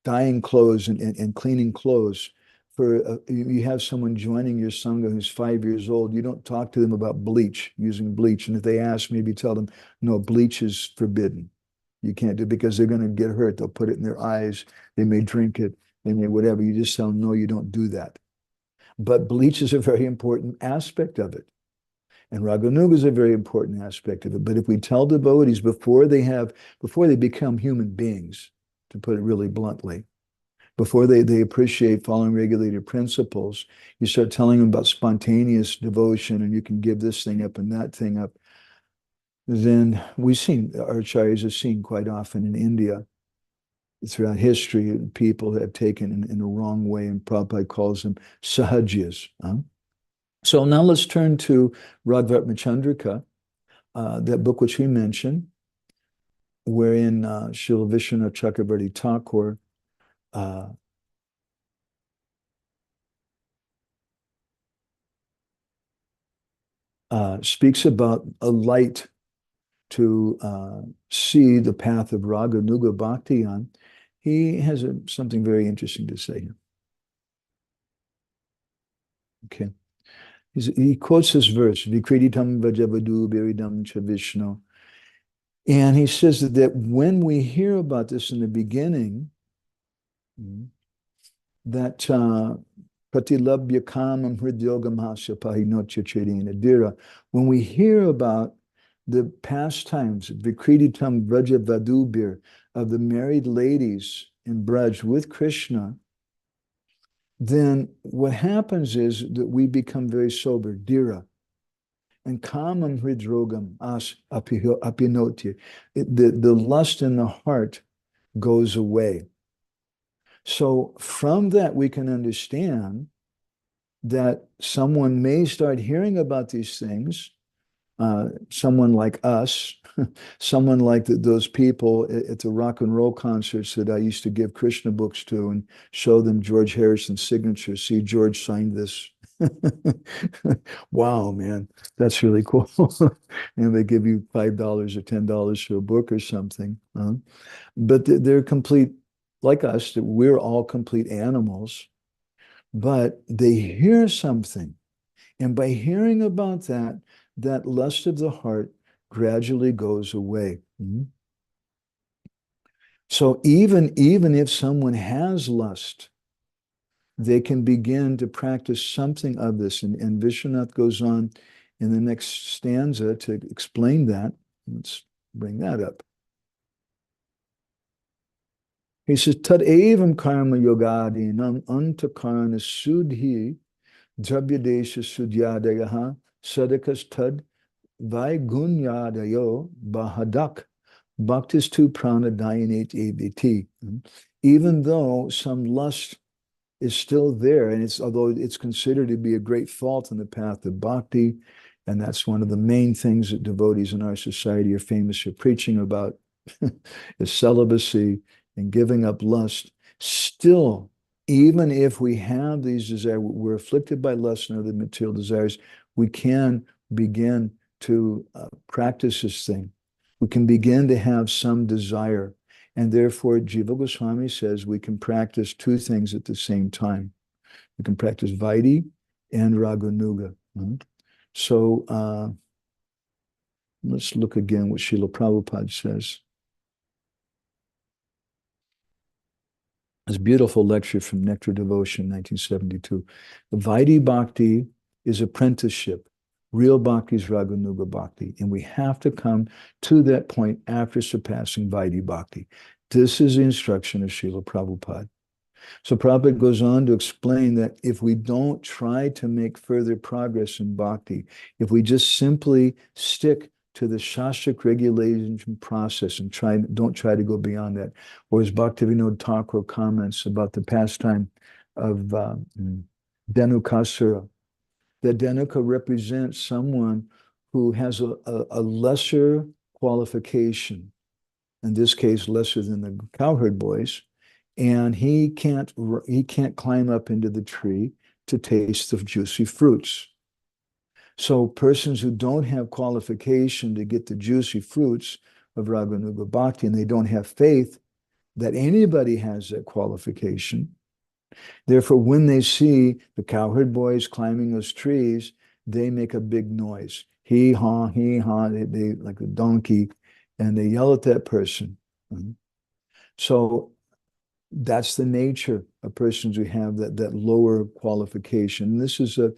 dyeing clothes and cleaning clothes, you have someone joining your sangha who's 5 years old, you don't talk to them about using bleach. And if they ask, maybe tell them, no, bleach is forbidden. You can't do it because they're going to get hurt. They'll put it in their eyes. They may drink it. They may whatever. You just tell them, no, you don't do that. But bleach is a very important aspect of it. And Rāgānugā is a very important aspect of it. But if we tell devotees before they become human beings, to put it really bluntly, before they appreciate following regulated principles, you start telling them about spontaneous devotion and you can give this thing up and that thing up, then our acharyas have seen quite often in India, throughout history, people have taken in a wrong way, and Prabhupada calls them sahajyas. So now let's turn to Bhakti-rasamrta-sindhu, that book which we mentioned, wherein Srila Vishwanath Chakravarti Thakur speaks about a light to see the path of Raganuga Bhakti on. He has something very interesting to say here. Okay. He quotes this verse, Vikriditam vajavadu biridam cha Vishnu. And he says that when we hear about this in the beginning, that pratilabhya kamam hridyogam hasya pahinotya chedina, when we hear about the pastimes, Vikriditam vrajavadubir, of the married ladies in Braj with Krishna, then what happens is that we become very sober, dhira. And kamam hridrogam as apinotya, the lust in the heart goes away. So from that we can understand that someone may start hearing about these things, someone like us, someone like those people at the rock and roll concerts that I used to give Krishna books to and show them George Harrison's signature. See, George signed this. Wow, man, that's really cool. And they give you $5 or $10 for a book or something. But they're complete, like us, that we're all complete animals, but they hear something. And by hearing about that, that lust of the heart gradually goes away. So even if someone has lust, they can begin to practice something of this. And Vishwanath goes on in the next stanza to explain that. Let's bring that up. He says, Tad evam karma yogadinam antakarana sudhi drabyadesha sudyadayaha sadakas tad vaigunyadayo bahadak bhaktis tu prana dayanate abiti. Even though some lust is still there, and although it's considered to be a great fault in the path of bhakti, and that's one of the main things that devotees in our society are famous for preaching about, is celibacy and giving up lust. Still, even if we have these desires, we're afflicted by lust and other material desires, we can begin to practice this thing. We can begin to have some desire. And therefore, Jiva Goswami says we can practice two things at the same time. We can practice Vaidhi and Rāgānuga. So let's look again what Srila Prabhupada says. This beautiful lecture from Nectar Devotion, 1972. The Vaidhi Bhakti is apprenticeship. Real Bhakti is Rāgānugā Bhakti. And we have to come to that point after surpassing Vaidhi Bhakti. This is the instruction of Srila Prabhupada. So Prabhupada goes on to explain that if we don't try to make further progress in Bhakti, if we just simply stick to the shastric regulation process and don't try to go beyond that, or as Bhaktivedanta Thakur comments about the pastime of Dhenukasura, that Dhenuka represents someone who has a lesser qualification, in this case lesser than the cowherd boys, and he can't climb up into the tree to taste the juicy fruits. So persons who don't have qualification to get the juicy fruits of Rāgānugā Bhakti, and they don't have faith that anybody has that qualification, therefore when they see the cowherd boys climbing those trees, they make a big noise. Hee-haw, hee-haw, they like a donkey, and they yell at that person. So that's the nature of persons who have that lower qualification. And this is a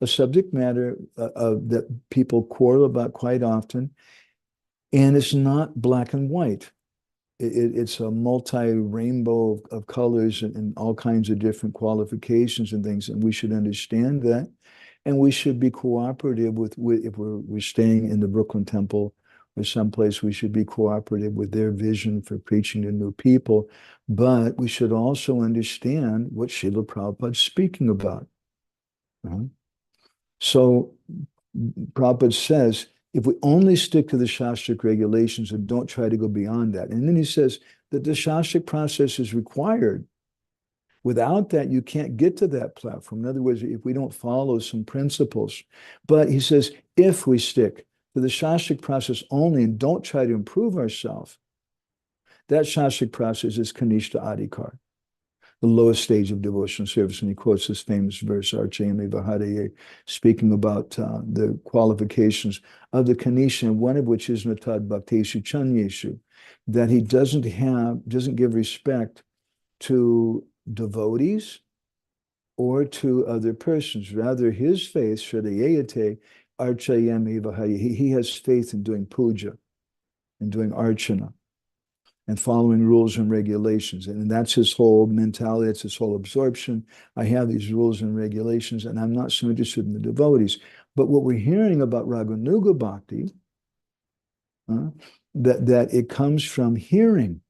subject matter that people quarrel about quite often, and it's not black and white. It's a multi-rainbow of colors and all kinds of different qualifications and things, and we should understand that, and we should be cooperative with if we're staying in the Brooklyn Temple or someplace, we should be cooperative with their vision for preaching to new people, but we should also understand what Srila Prabhupada is speaking about. So Prabhupada says, if we only stick to the shastric regulations and don't try to go beyond that, and then he says that the shastric process is required. Without that, you can't get to that platform. In other words, if we don't follow some principles. But he says, if we stick to the shastric process only and don't try to improve ourselves, that shastric process is kanishta adhikar, the lowest stage of devotional service. And he quotes this famous verse, 𝗣𝗍𝗵, speaking about the qualifications of the Kanishta, one of which is natad bhakteshu chanyeshu, that he doesn't give respect to devotees or to other persons. Rather, his faith, Shradayate archayam, he has faith in doing puja and doing archana and following rules and regulations. And that's his whole mentality, that's his whole absorption. I have these rules and regulations, and I'm not so interested in the devotees. But what we're hearing about Rāgānugā Bhakti, that it comes from hearing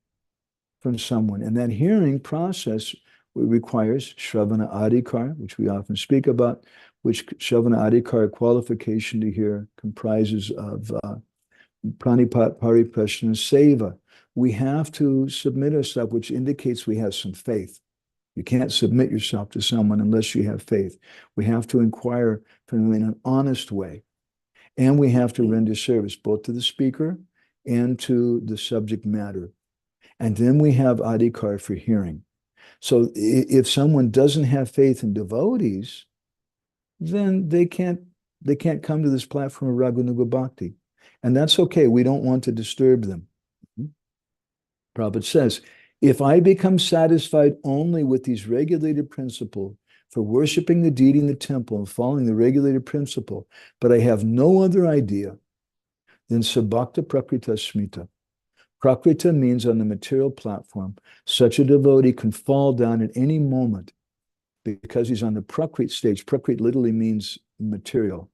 from someone. And that hearing process requires Shravana Adhikar, which we often speak about, which Shravana Adhikar qualification to hear comprises of Pranipat, Pariprashna, and Seva. We have to submit ourselves, which indicates we have some faith. You can't submit yourself to someone unless you have faith. We have to inquire from them in an honest way. And we have to render service both to the speaker and to the subject matter. And then we have adhikar for hearing. So if someone doesn't have faith in devotees, then they can't come to this platform of Rāgānugā Bhakti. And that's okay. We don't want to disturb them. Prabhupada says, if I become satisfied only with these regulated principles for worshiping the deity in the temple and following the regulated principle, but I have no other idea, then sabhakta prakrita smita. Prakrita means on the material platform. Such a devotee can fall down at any moment because he's on the prakrit stage. Prakrit literally means material.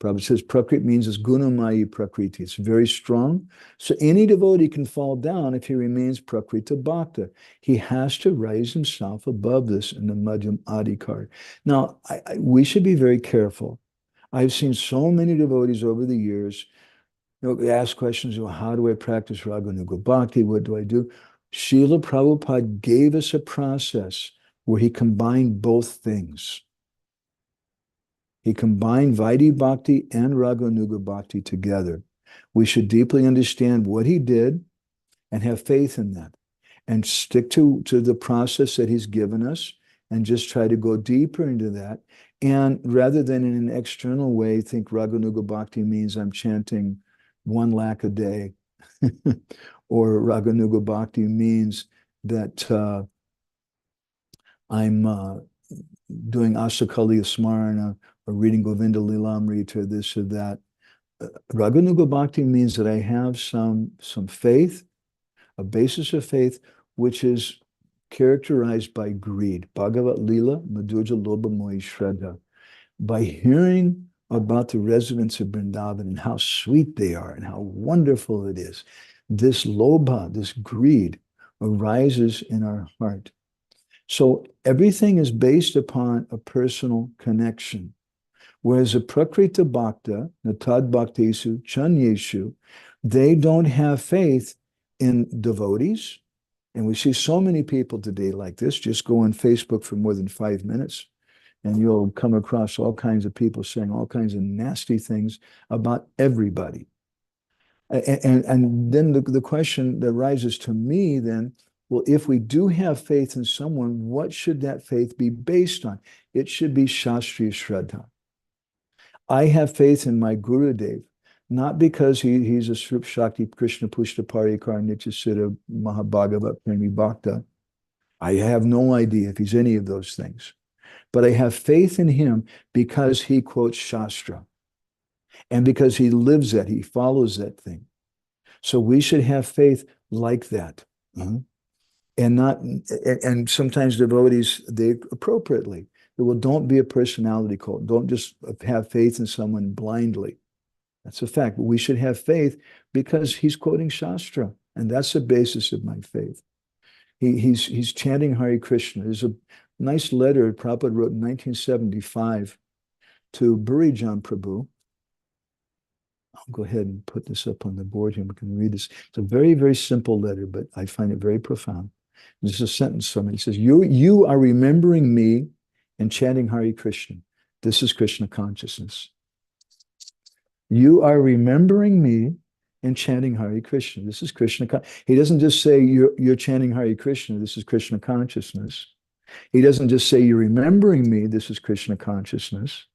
Prabhupada says prakrit means it's gunamayi prakriti. It's very strong. So any devotee can fall down if he remains prakrita bhakta. He has to raise himself above this in the madhyam adhikar. Now, we should be very careful. I've seen so many devotees over the years ask questions, well, how do I practice Rāgānugā Bhakti? What do I do? Srila Prabhupada gave us a process where he combined both things. He combined Vaidhi Bhakti and Rāgānugā Bhakti together. We should deeply understand what he did and have faith in that and stick to the process that he's given us and just try to go deeper into that. And rather than in an external way, think Rāgānugā Bhakti means I'm chanting 1 lakh a day, or Rāgānugā Bhakti means that I'm doing Asakaliya Smarana or reading Govinda Lilamrita, this or that. Rāgānugā Bhakti means that I have some faith, a basis of faith, which is characterized by greed. Bhagavat Lila, Madhurja Lobha Mohi Shraddha. By hearing about the residents of Vrindavan and how sweet they are and how wonderful it is, this lobha, this greed, arises in our heart. So everything is based upon a personal connection. Whereas a prakrita bhakta, natad bhaktesu, chanyeshu, they don't have faith in devotees. And we see so many people today like this. Just go on Facebook for more than 5 minutes, and you'll come across all kinds of people saying all kinds of nasty things about everybody. And then the question that rises to me then, well, if we do have faith in someone, what should that faith be based on? It should be Shastriya Shraddha. I have faith in my Gurudev, not because he's a Srup Shakti Krishna Pushta Parikar Nityasiddha Mahabhagavat Premi Bhakta. I have no idea if he's any of those things. But I have faith in him because he quotes Shastra and because he lives that, he follows that thing. So we should have faith like that. And sometimes devotees, they appropriately, well, don't be a personality cult. Don't just have faith in someone blindly. That's a fact. But we should have faith because he's quoting Shastra, and that's the basis of my faith. He's chanting Hare Krishna. There's a nice letter Prabhupada wrote in 1975 to Burijan Prabhu. I'll go ahead and put this up on the board here. We can read this. It's a very, very simple letter, but I find it very profound. There's a sentence from it. It says, you are remembering me and chanting Hare Krishna. This is Krishna consciousness. You are remembering me and chanting Hare Krishna. This is Krishna. He doesn't just say you're chanting Hare Krishna. This is Krishna consciousness. He doesn't just say you're remembering me. This is Krishna consciousness.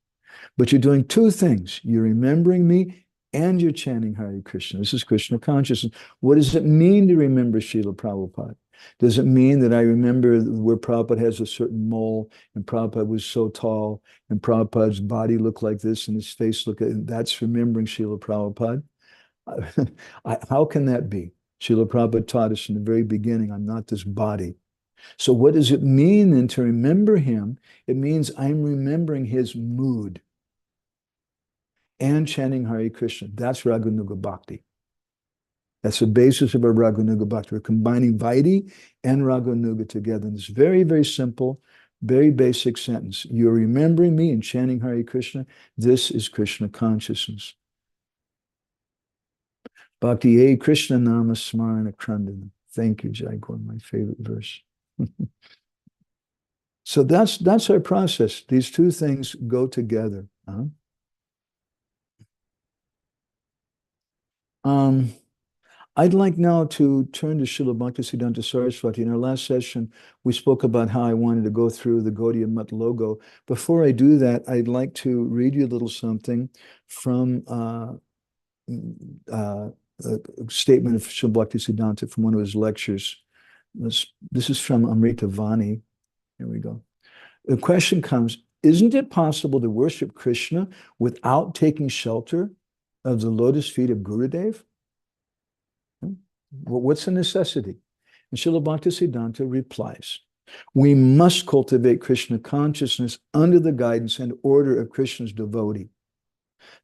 But you're doing two things. You're remembering me and you're chanting Hare Krishna. This is Krishna consciousness. What does it mean to remember Srila Prabhupada? Does it mean that I remember where Prabhupada has a certain mole and Prabhupada was so tall and Prabhupada's body looked like this and his face looked like that? That's remembering Srila Prabhupada. How can that be? Srila Prabhupada taught us in the very beginning, I'm not this body. So what does it mean then to remember him? It means I'm remembering his mood and chanting Hare Krishna. That's Rāgānugā Bhakti. That's the basis of our Rāgānugā Bhakti. We're combining Vaidhi and Rāgānugā together in this very, very simple, very basic sentence. You're remembering me and chanting Hare Krishna. This is Krishna consciousness. Bhakti A Krishna Nama Smarana Krandana. Thank you, Jaipur, my favorite verse. So that's our process. These two things go together. I'd like now to turn to Srila Bhaktisiddhanta Saraswati. In our last session, we spoke about how I wanted to go through the Gaudiya Math logo. Before I do that, I'd like to read you a little something from a statement of Srila Bhaktisiddhanta from one of his lectures. This is from Amrita Vani. Here we go. The question comes, isn't it possible to worship Krishna without taking shelter of the lotus feet of Gurudev? What's the necessity? And Srila Bhaktisiddhanta replies, we must cultivate Krishna consciousness under the guidance and order of Krishna's devotee.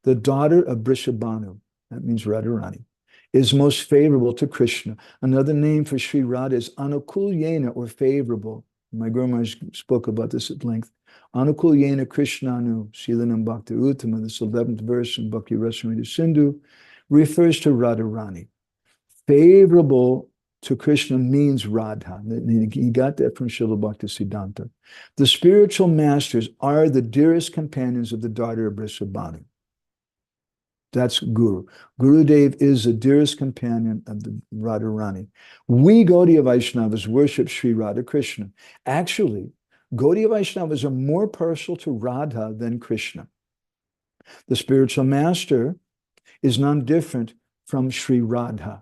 The daughter of 𝗣𝗍𝗍, that means Radharani, is most favorable to Krishna. Another name for Sri Radha is Anukulyena, or favorable. My Guru Maharaj spoke about this at length. Anukulyena Krishnanu, Silanam Bhakti Uttama, this 11th verse in Bhakti-rasamrta-sindhu, refers to Radharani. Favorable to Krishna means Radha. He got that from Srila Bhaktisiddhanta. The spiritual masters are the dearest companions of the daughter of 𝗣𝗍𝗍. That's Guru. Gurudev is the dearest companion of the Radharani. We Gaudiya Vaishnavas worship Sri Radha Krishna. Actually, Gaudiya Vaishnavas are more partial to Radha than Krishna. The spiritual master is none different from Sri Radha.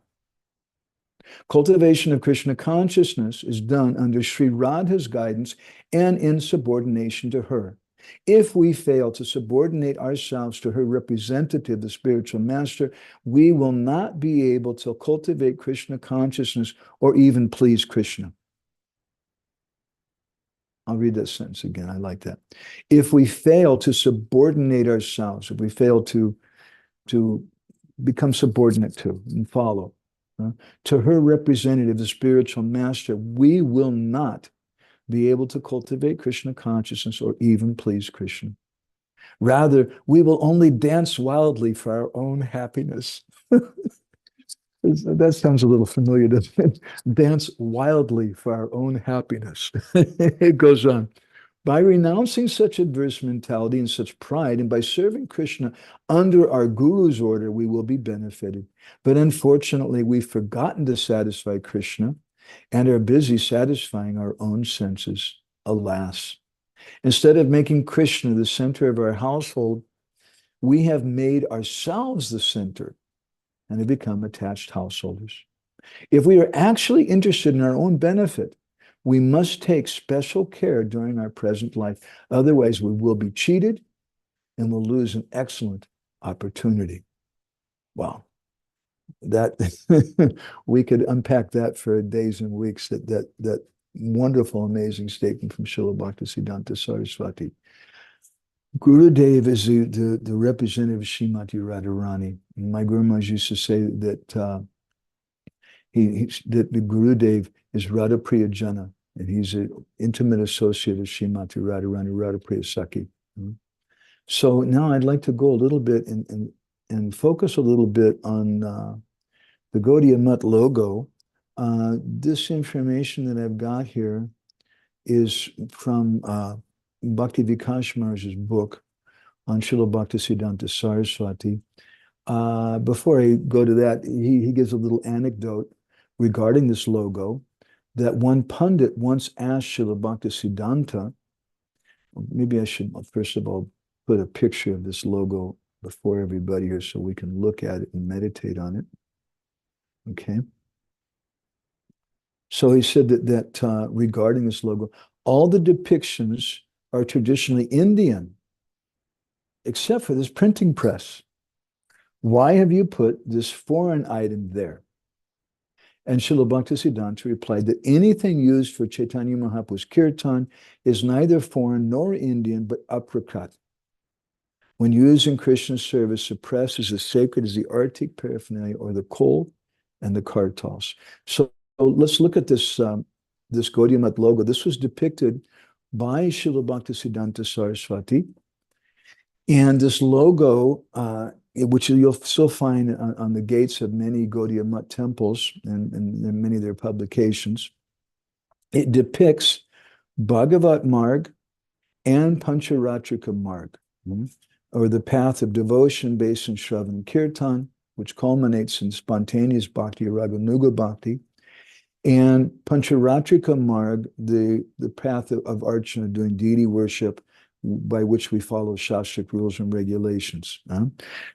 Cultivation of Krishna consciousness is done under Sri Radha's guidance and in subordination to her. If we fail to subordinate ourselves to her representative, the spiritual master, we will not be able to cultivate Krishna consciousness or even please Krishna. I'll read that sentence again. I like that. If we fail to subordinate ourselves, if we fail to become subordinate to and follow to her representative, the spiritual master, we will not be able to cultivate Krishna consciousness or even please Krishna. Rather, we will only dance wildly for our own happiness. That sounds a little familiar, doesn't it? Dance wildly for our own happiness. It goes on. By renouncing such adverse mentality and such pride, and by serving Krishna under our Guru's order, we will be benefited. But unfortunately, we've forgotten to satisfy Krishna and are busy satisfying our own senses. Alas. Instead of making Krishna the center of our household, we have made ourselves the center and have become attached householders. If we are actually interested in our own benefit, we must take special care during our present life. Otherwise, we will be cheated and will lose an excellent opportunity. Wow. That we could unpack that for days and weeks, that wonderful, amazing statement from Srila Bhaktisiddhanta Saraswati. Gurudev is the representative of Srimati Radharani. My Guru Maharaj used to say that that the Gurudev is Radha Priya Jana, and he's an intimate associate of Srimati Radharani, Radha Priya Sakhi. So now I'd like to go a little bit and focus a little bit on the Gaudiya Math logo. This information that I've got here is from Bhakti Vikas Maharaj's book on Srila Bhaktisiddhanta Saraswati. Before I go to that, he gives a little anecdote regarding this logo, that one pundit once asked Srila Bhaktisiddhanta, maybe I should first of all put a picture of this logo before everybody here so we can look at it and meditate on it. Okay. So he said that regarding this logo, all the depictions are traditionally Indian, except for this printing press. Why have you put this foreign item there? And Srila Bhaktisiddhanta replied that anything used for Chaitanya Mahaprabhu's kirtan is neither foreign nor Indian, but aprakat. When used in Krishna's service, suppressed is as sacred as the Arctic paraphernalia or the coal and the kartals. So let's look at this this Gaudiya Math logo. This was depicted by Srila Bhaktisiddhanta Saraswati. And this logo, which you'll still find on the gates of many Gaudiya Math temples and many of their publications, it depicts Bhagavat Marg and Pancharatrika Marg, or the path of devotion based on Shravan Kirtan, which culminates in spontaneous bhakti, rāgānugā bhakti, and Pancharatrika Marg, the path of Archana, doing deity worship, by which we follow Shastric rules and regulations.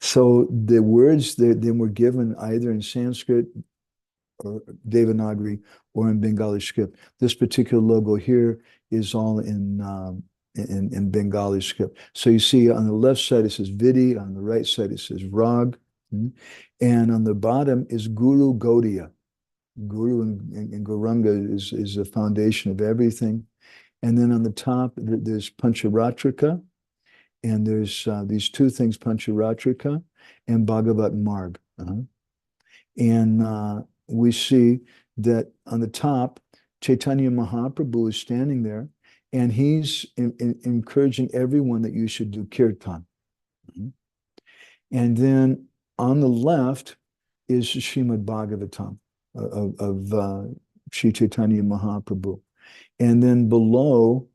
So the words then were given either in Sanskrit or Devanagari or in Bengali script. This particular logo here is all in Bengali script. So you see on the left side it says Vaidhi, on the right side it says Rag, And on the bottom is Guru Gaudiya. Guru and Gauranga is the foundation of everything. And then on the top, there's Pancharatrika, and there's these two things, Pancharatrika and Bhagavat Marg. And we see that on the top, Chaitanya Mahaprabhu is standing there, and he's encouraging everyone that you should do kirtan. And then on the left is Srimad Bhagavatam of Sri Chaitanya Mahaprabhu. And then below,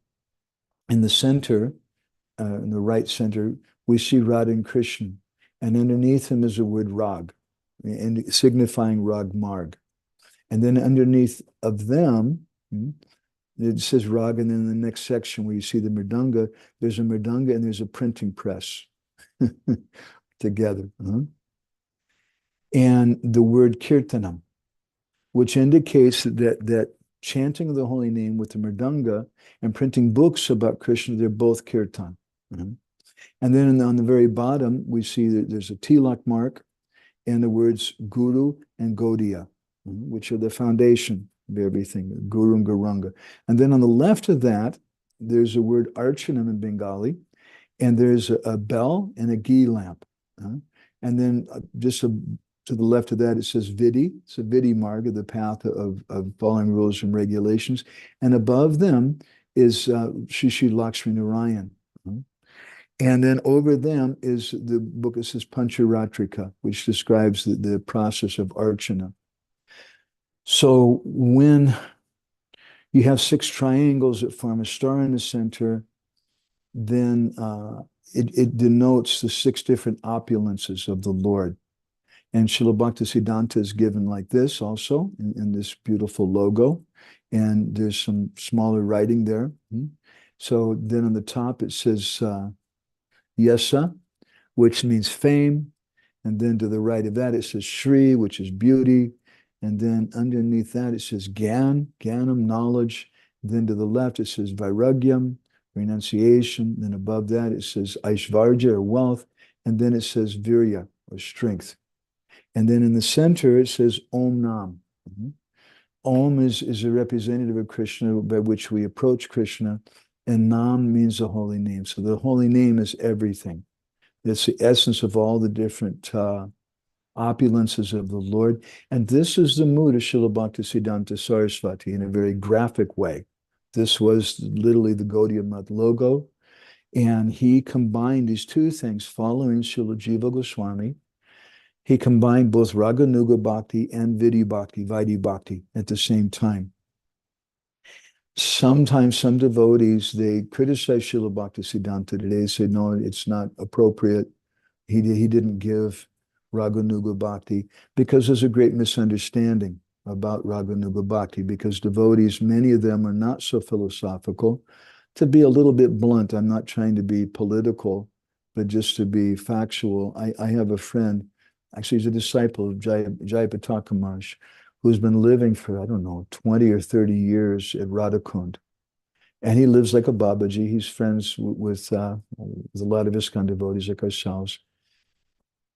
in the center, in the right center, we see Radha and Krishna. And underneath him is the word Rag, and signifying Rag Marg. And then underneath of them, it says Rag, and then in the next section where you see the Mridanga, there's a Mridanga and there's a printing press together. And the word Kirtanam, which indicates that chanting of the holy name with the Mridanga and printing books about Krishna, they're both Kirtan. And then on the very bottom, we see that there's a tilak mark and the words Guru and Gaudiya, which are the foundation of everything, Guru and Gauranga. And then on the left of that, there's a word Archanam in Bengali, and there's a bell and a ghee lamp. And then just to the left of that, it says Vidhi. It's a Vidhi Marga, the path of following rules and regulations. And above them is Shri Shri Lakshmi Narayan. And then over them is the book that says Pancharatrika, which describes the process of Archana. So when you have 6 triangles that form a star in the center, then it denotes the 6 different opulences of the Lord. And Srila Bhaktisiddhanta is given like this also, in this beautiful logo. And there's some smaller writing there. So then on the top it says Yasa, which means fame. And then to the right of that it says Shri, which is beauty. And then underneath that it says Gyanam, knowledge. Then to the left it says Vairagyam, renunciation. Then above that it says Aishvarja, or wealth. And then it says Virya, or strength. And then in the center it says Om Nam. Om is a representative of Krishna by which we approach Krishna, and Nam means the holy name. So the holy name is everything. It's the essence of all the different opulences of the Lord. And this is the mood of Srila Bhaktisiddhanta Saraswati in a very graphic way. This was literally the Gaudiya Math logo. And he combined these two things following Srila Jiva Goswami. He combined both Rāgānugā-bhakti and Vaidhi Bhakti at the same time. Sometimes some devotees, they criticize Srila Bhaktisiddhanta today. They say, no, it's not appropriate. He didn't give Rāgānugā-bhakti, because there's a great misunderstanding about Rāgānugā-bhakti, because devotees, many of them are not so philosophical. To be a little bit blunt, I'm not trying to be political, but just to be factual. I have a friend, actually he's a disciple of 𝗣𝗿𝗼𝗺𝗺 Maharaj, who's been living for, I don't know, 20 or 30 years at Radhakund. And he lives like a Babaji. He's friends with a lot of ISKCON devotees like ourselves.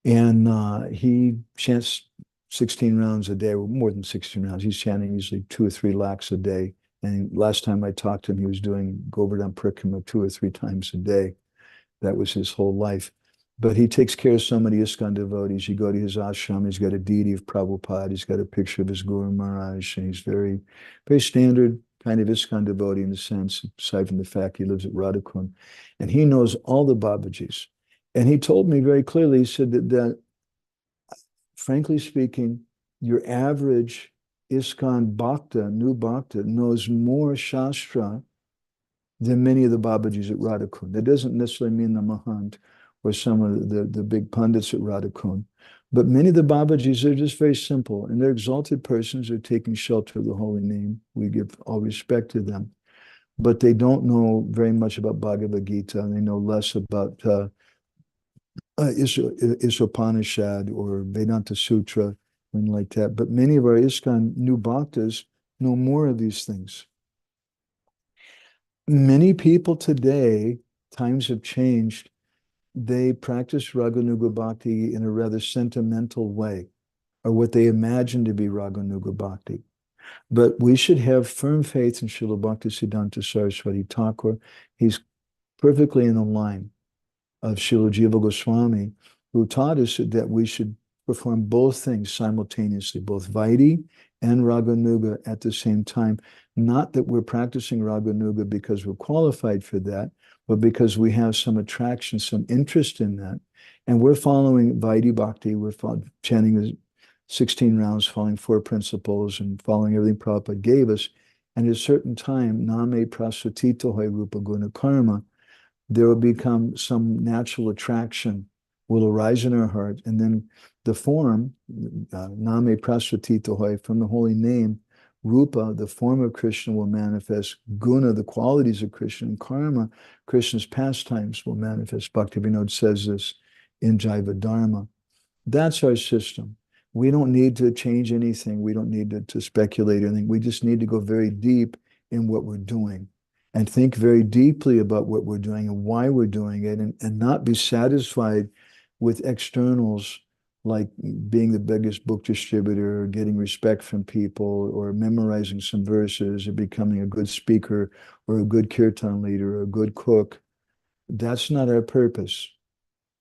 And he chants 16 rounds a day, or more than 16 rounds. He's chanting usually 2 or 3 lakhs a day. And last time I talked to him, he was doing Govardhan Parikrama 2 or 3 times a day. That was his whole life. But he takes care of so many ISKCON devotees. You go to his ashram, he's got a deity of Prabhupada, he's got a picture of his Guru Maharaj, and he's very, very standard kind of ISKCON devotee in the sense, aside from the fact he lives at Radhakund. And he knows all the Babajis. And he told me very clearly, he said that frankly speaking, your average ISKCON Bhakta, new Bhakta, knows more Shastra than many of the Babajis at Radhakund. That doesn't necessarily mean the Mahant or some of the big pundits at Radhakund. But many of the Babajis are just very simple, and they're exalted persons. They're taking shelter of the holy name. We give all respect to them. But they don't know very much about Bhagavad Gita, and they know less about Isopanishad or Vedanta Sutra, and like that. But many of our ISKCON new bhaktas know more of these things. Many people today, times have changed, they practice Raganuga Bhakti in a rather sentimental way, or what they imagine to be Raganuga Bhakti. But we should have firm faith in Srila Bhaktisiddhanta Saraswati Thakur. He's perfectly in the line of Srila Jiva Goswami, who taught us that we should perform both things simultaneously, both Vaidhi and Raganuga at the same time. Not that we're practicing Raganuga because we're qualified for that, but because we have some attraction, some interest in that. And we're following Vaidhi Bhakti, we're chanting the 16 rounds, following 4 principles and following everything Prabhupada gave us. And at a certain time, name prasatito hoy rupa guna karma, there will become some natural attraction will arise in our heart. And then the form, name prasatito hoy, from the holy name, Rupa, the form of Krishna, will manifest. Guna, the qualities of Krishna. And karma, Krishna's pastimes, will manifest. Bhaktivedanta says this in Jiva Dharma. That's our system. We don't need to change anything. We don't need to speculate anything. We just need to go very deep in what we're doing and think very deeply about what we're doing and why we're doing it, and not be satisfied with externals like being the biggest book distributor, or getting respect from people, or memorizing some verses, or becoming a good speaker, or a good kirtan leader, or a good cook. That's not our purpose.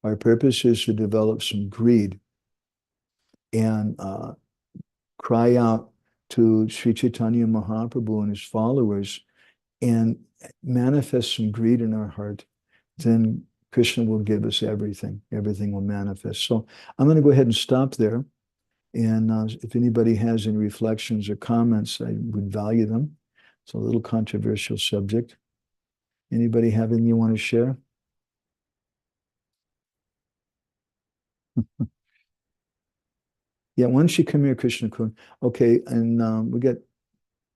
Our purpose is to develop some greed and cry out to Sri Chaitanya Mahaprabhu and his followers and manifest some greed in our heart. Then Krishna will give us everything. Everything will manifest. So I'm going to go ahead and stop there. And if anybody has any reflections or comments, I would value them. It's a little controversial subject. Anybody have anything you want to share? Yeah, why don't you come here, Krishna Kun? Okay, and we got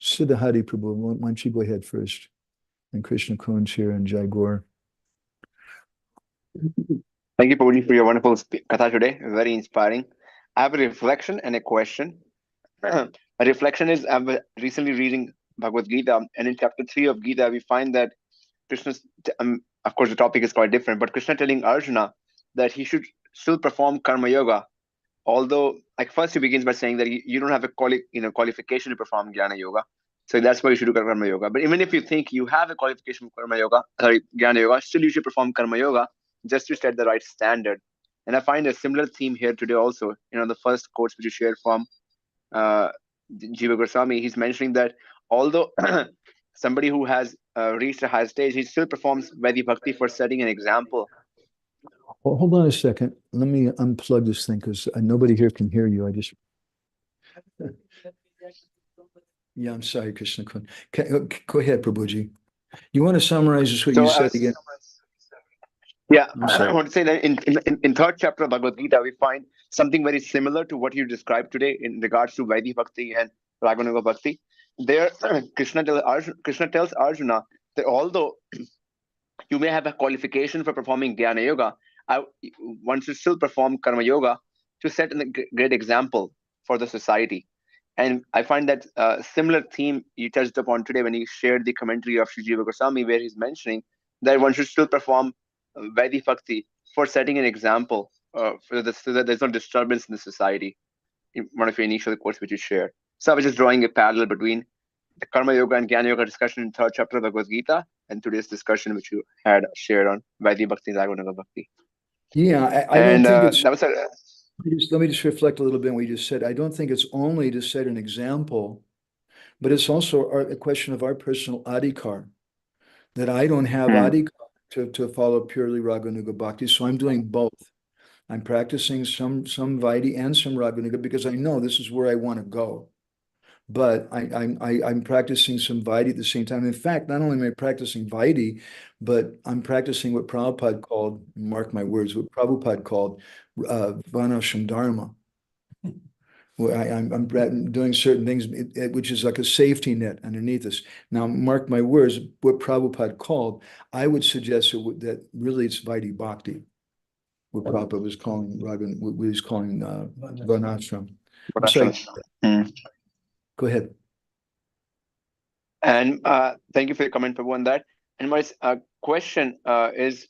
Siddhahari Prabhu. Why don't you go ahead first? And Krishna Kun's here and Jaigor. Thank you, Prabhuji, for your wonderful katha today. Very inspiring. I have a reflection and a question. A reflection is, I'm recently reading Bhagavad Gita, and in chapter 3 of Gita, we find that Krishna's, of course, the topic is quite different, but Krishna telling Arjuna that he should still perform karma yoga. Although, like, first he begins by saying that you don't have a qualification to perform jnana yoga, so that's why you should do karma yoga. But even if you think you have a qualification for jnana yoga, still you should perform karma yoga just to set the right standard. And I find a similar theme here today also. The first quotes which you shared from Jiva Goswami, he's mentioning that although somebody who has reached a high stage, he still performs Vaidhi Bhakti for setting an example. Well, hold on a second. Let me unplug this thing because nobody here can hear you. Yeah, I'm sorry, Krishna Kun. Go ahead, Prabhuji. You want to summarize this, what you said again? Yeah, I want to say that in third chapter of Bhagavad Gita, we find something very similar to what you described today in regards to Vaidhi Bhakti and Rāgānugā Bhakti. There, Krishna tells Arjuna that although you may have a qualification for performing Jnana Yoga, one should still perform Karma Yoga to set a great example for the society. And I find that similar theme you touched upon today when you shared the commentary of Sri Jiva Goswami, where he's mentioning that one should still perform Vaidhi Bhakti for setting an example so that there's no disturbance in the society. In one of your initial quotes which you shared. So I was just drawing a parallel between the Karma Yoga and Jnana Yoga discussion in third chapter of Bhagavad Gita and today's discussion which you had shared on Vaidhi Bhakti and Rāgānugā Bhakti. Yeah, I don't think it's... Let me just reflect a little bit on what you just said. I don't think it's only to set an example, but it's also a question of our personal adhikar, that I don't have adhikar to follow purely Rāgānugā Bhakti, so I'm doing both. I'm practicing some Vaidhi and some Rāgānugā because I know this is where I want to go. But I'm practicing some Vaidhi at the same time. In fact, not only am I practicing Vaidhi, but I'm practicing what Prabhupada called, mark my words, what Prabhupada called Varnashram Dharma. Where I'm doing certain things, which is like a safety net underneath us. Now, mark my words, what Prabhupada called, I would suggest that really it's Vaidhi Bhakti, what Prabhupada was calling Varnashram. Go ahead. And thank you for your comment, Prabhu, on that. And my question is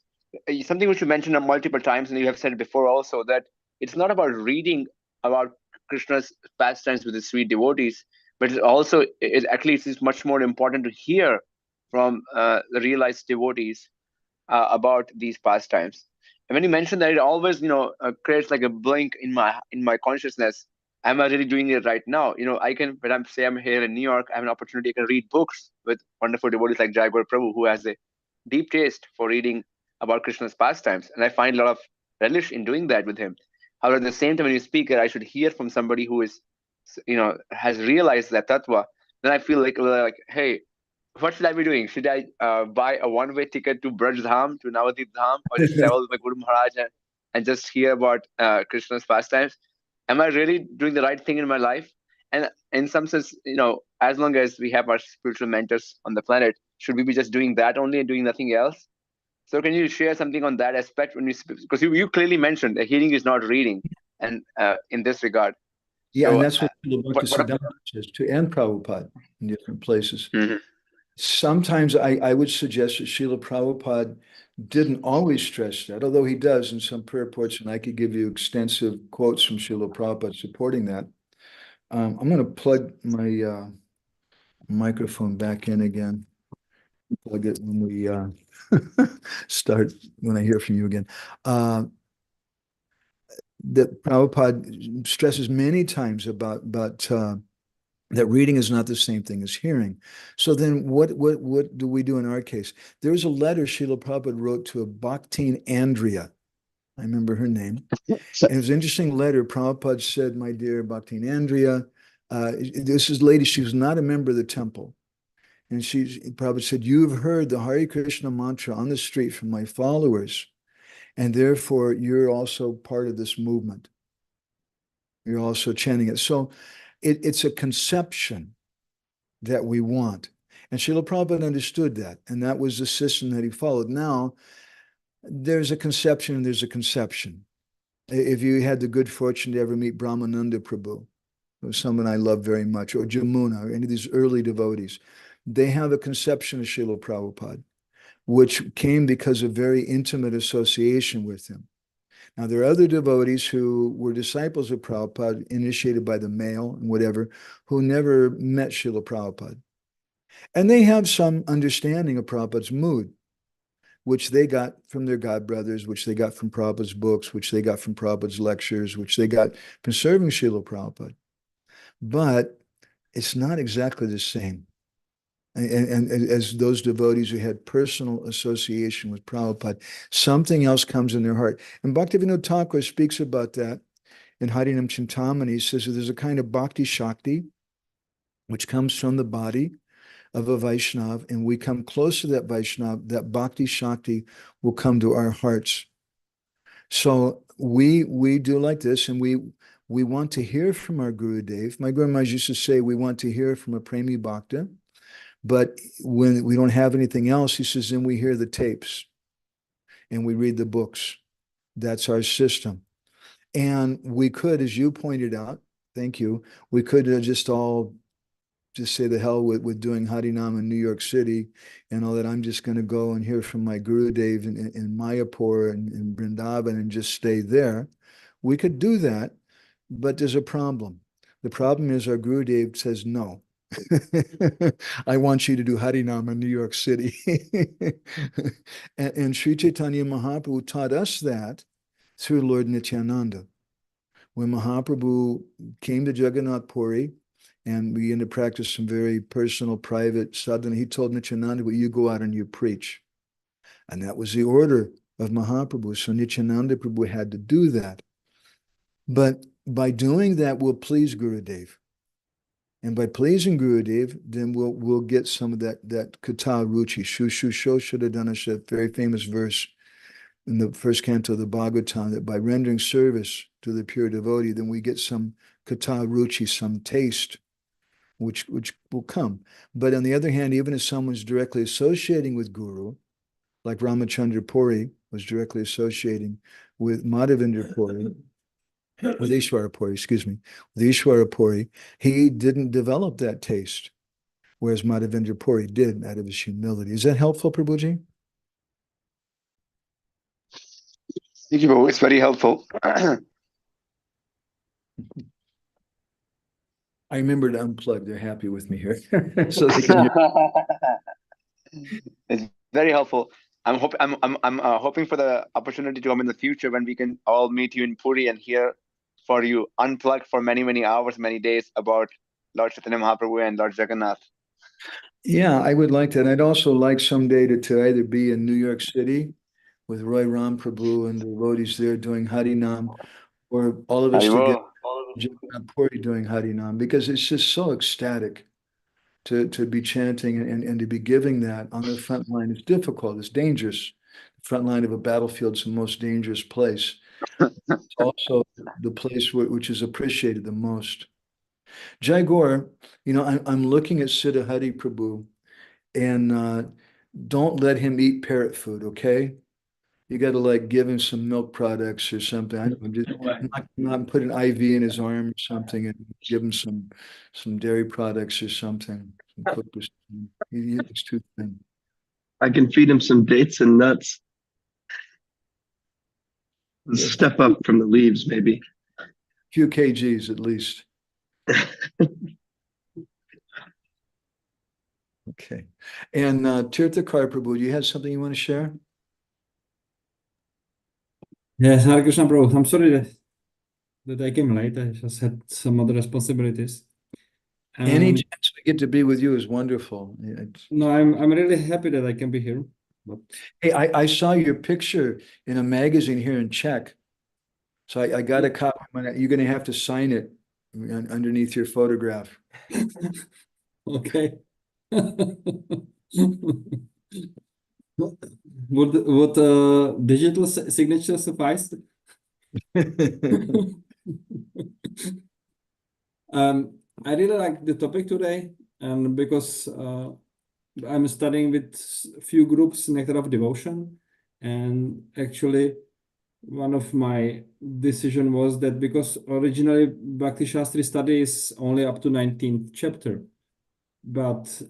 something which you mentioned multiple times, and you have said it before also, that it's not about reading about Krishna's pastimes with his sweet devotees, but at least it's much more important to hear from the realized devotees about these pastimes. And when you mentioned that, it always creates like a blink in my consciousness. Am I really doing it right now? I can, when I'm here in New York, I have an opportunity. I can read books with wonderful devotees like Jai Guru Prabhu, who has a deep taste for reading about Krishna's pastimes, and I find a lot of relish in doing that with him. However, at the same time, when you speak, I should hear from somebody who is, has realized that tattva. Then I feel like, hey, what should I be doing? Should I buy a one-way ticket to Braj Dham, to Navadip Dham, or just travel with my Guru Maharaj and just hear about Krishna's pastimes? Am I really doing the right thing in my life? And in some sense, as long as we have our spiritual mentors on the planet, should we be just doing that only and doing nothing else? So can you share something on that aspect when because you clearly mentioned that hearing is not reading, and in this regard. Yeah, and that's what Bhaktivedanta says to and Prabhupada in different places. Mm-hmm. Sometimes I would suggest that Srila Prabhupada didn't always stress that, although he does in some purports, and I could give you extensive quotes from Srila Prabhupada supporting that. I'm going to plug my microphone back in again. Plug it when we start, when I hear from you again. That Prabhupada stresses many times about that reading is not the same thing as hearing. So then what do we do in our case? There's a letter Srila Prabhupada wrote to a Bhakti-rasamrta-sindhu. I remember her name. And it was an interesting letter. Prabhupada said, my dear Bhakti-rasamrta-sindhu, this is lady, she was not a member of the temple. And Prabhupada said, you've heard the Hare Krishna mantra on the street from my followers, and therefore you're also part of this movement. You're also chanting it. So it's a conception that we want. And Srila Prabhupada understood that, and that was the system that he followed. Now, there's a conception and there's a conception. If you had the good fortune to ever meet Brahmananda Prabhu, who's someone I love very much, or Jamuna, or any of these early devotees, they have a conception of Srila Prabhupada, which came because of very intimate association with him. Now, there are other devotees who were disciples of Prabhupada, initiated by the mail and whatever, who never met Srila Prabhupada. And they have some understanding of Prabhupada's mood, which they got from their godbrothers, which they got from Prabhupada's books, which they got from Prabhupada's lectures, which they got from serving Srila Prabhupada. But it's not exactly the same. And as those devotees who had personal association with Prabhupada, something else comes in their heart. And Bhaktivedanta Thakur speaks about that in Harinam Chintamani. He says that there's a kind of bhakti shakti which comes from the body of a Vaishnav, and we come close to that Vaishnav, that bhakti shakti will come to our hearts. So we do like this, and we want to hear from our Gurudev. My Guru Maharaj used to say we want to hear from a Prema-bhakti. But when we don't have anything else, he says, then we hear the tapes and we read the books. That's our system. And we could, as you pointed out, thank you, we could just say the hell with doing Harinam in New York City and all that. I'm just going to go and hear from my Gurudev in Mayapur and in Vrindavan and just stay there. We could do that, but there's a problem. The problem is our Gurudev says no. I want you to do Harinam in New York City. and Sri Chaitanya Mahaprabhu taught us that through Lord Nityananda. When Mahaprabhu came to Jagannath Puri and began to practice some very personal, private sadhana, he told Nityananda, well, you go out and you preach. And that was the order of Mahaprabhu. So Nityananda Prabhu had to do that. But by doing that, we'll please Gurudev. And by pleasing Gurudev, then we'll get some of that kata ruchi, shushu shoshadadanasha, very famous verse in the first canto of the Bhagavatam, that by rendering service to the pure devotee, then we get some kata ruchi, some taste, which will come. But on the other hand, even if someone's directly associating with Guru, like Ramachandra Puri was directly associating with Madhavendra Puri, with Ishwara Puri, with Ishwara Puri, he didn't develop that taste, whereas Madhavendra Puri did out of his humility. Is that helpful, Prabhuji? Thank you, Prabhu. It's very helpful. I remember to unplug. They're happy with me here, so they can hear. It's very helpful. I'm hoping for the opportunity to come in the future when we can all meet you in Puri and hear for you unplugged for many hours, many days about Lord Chaitanya Mahaprabhu and Lord Jagannath. Yeah, I would like that. I'd also like someday to either be in New York City with Roy Ram Prabhu and the devotees there doing Harinam, or all of us together Puri doing Harinam, because it's just so ecstatic to be chanting and to be giving that on the front line. It's difficult, it's dangerous. The front line of a battlefield is the most dangerous place. It's also the place which is appreciated the most. Jai Gaur, I'm looking at Siddha Hari Prabhu, and don't let him eat parrot food, okay? You got to like give him some milk products or something. I don't know, just not put an IV in his arm or something and give him some dairy products or something. Some cooked or something. It's too thin. I can feed him some dates and nuts. Step up from the leaves, maybe. A few kgs at least. Okay. And Tirthakar Prabhu, do you have something you want to share? Yes, Hare Krishna Prabhu. I'm sorry that I came late. I just had some other responsibilities. Any chance we get to be with you is wonderful. No, I'm really happy that I can be here. But hey, I saw your picture in a magazine here in Czech. So I got a copy. You're going to have to sign it underneath your photograph. Okay. Would digital signature suffice? I really like the topic today, and because I'm studying with a few groups Nectar of Devotion, and actually one of my decision was that because originally Bhakti Shastri study is only up to 19th chapter, but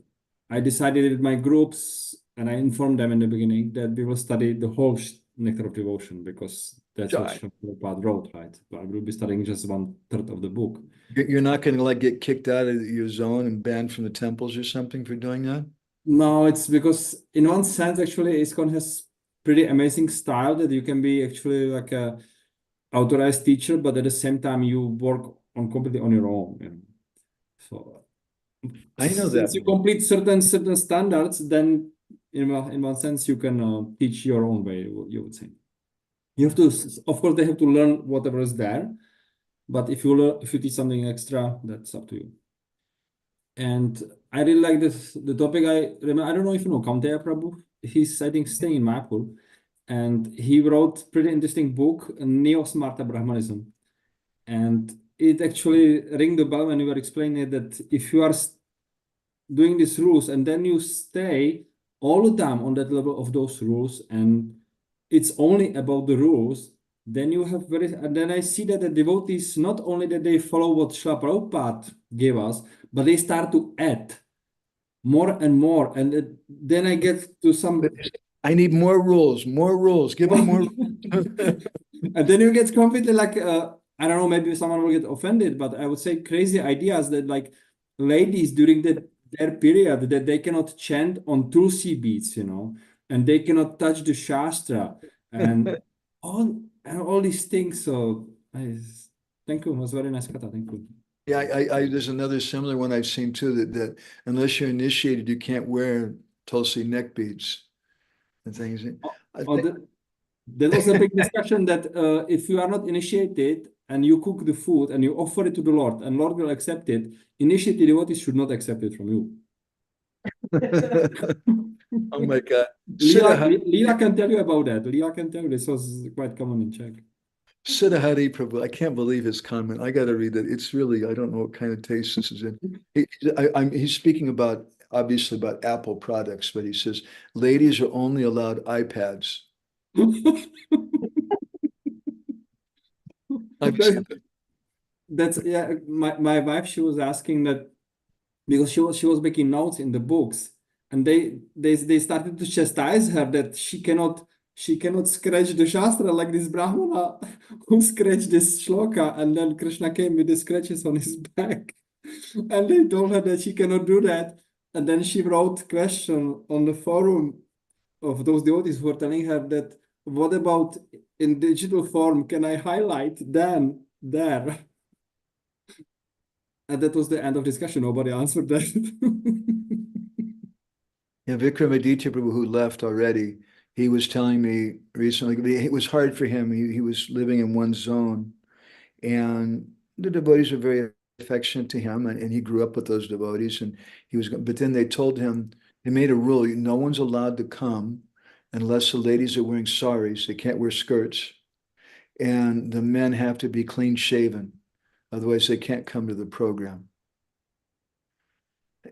I decided with my groups, and I informed them in the beginning that we will study the whole Nectar of Devotion, because that's what Srila Prabhupada wrote, right? But I will be studying just 1/3 of the book. You're not going to like get kicked out of your zone and banned from the temples or something for doing that? No, it's because in one sense, actually, ISKCON has pretty amazing style that you can be actually like a authorized teacher, but at the same time you work on completely on your own. So I know since that. you complete certain standards, then in one sense you can teach your own way, you would say. You have to, of course, they have to learn whatever is there, but if you teach something extra, that's up to you. And I really like the topic. I don't know if you know Gaudiya Prabhu. He's, I think, staying in Mayapur, and he wrote pretty interesting book, Neo-Smarta Brahmanism. And it actually rang the bell when you were explaining it, that if you are doing these rules and then you stay all the time on that level of those rules, and it's only about the rules, then you have and then I see that the devotees, not only that they follow what Srila Prabhupada gave us, but they start to add more and more. And then I get to some... I need more rules, give them more. And then you get completely like, I don't know, maybe someone will get offended, but I would say crazy ideas that like ladies during their period, that they cannot chant on Tulsi beads, and they cannot touch the Shastra and all these things. So thank you. It was very nice kata. Thank you. Yeah, there's another similar one I've seen too, that unless you're initiated, you can't wear Tulsi neck beads and things. There was a big discussion that if you are not initiated and you cook the food and you offer it to the Lord and Lord will accept it, initiated devotees should not accept it from you. Oh my God. Leela can tell you about that. Leela can tell you this was quite common in Czech. Siddha Hari Prabhu, I can't believe his comment. I got to read that. It's really, I don't know what kind of taste this is in. He's speaking about, obviously, about Apple products, but he says, ladies are only allowed iPads. That's my wife, she was asking that because she was making notes in the books, and they started to chastise her that she cannot she cannot scratch the Shastra like this Brahmana who scratched this shloka, and then Krishna came with the scratches on his back. And they told her that she cannot do that. And then she wrote question on the forum of those devotees who were telling her that, what about in digital form? Can I highlight then, there? And that was the end of discussion. Nobody answered that. Yeah, Vikramaditya Prabhu, who left already, he was telling me recently, it was hard for him. He was living in one zone, and the devotees were very affectionate to him, and he grew up with those devotees, and he was, but then they told him, they made a rule, no one's allowed to come unless the ladies are wearing saris, they can't wear skirts, and the men have to be clean shaven, otherwise they can't come to the program.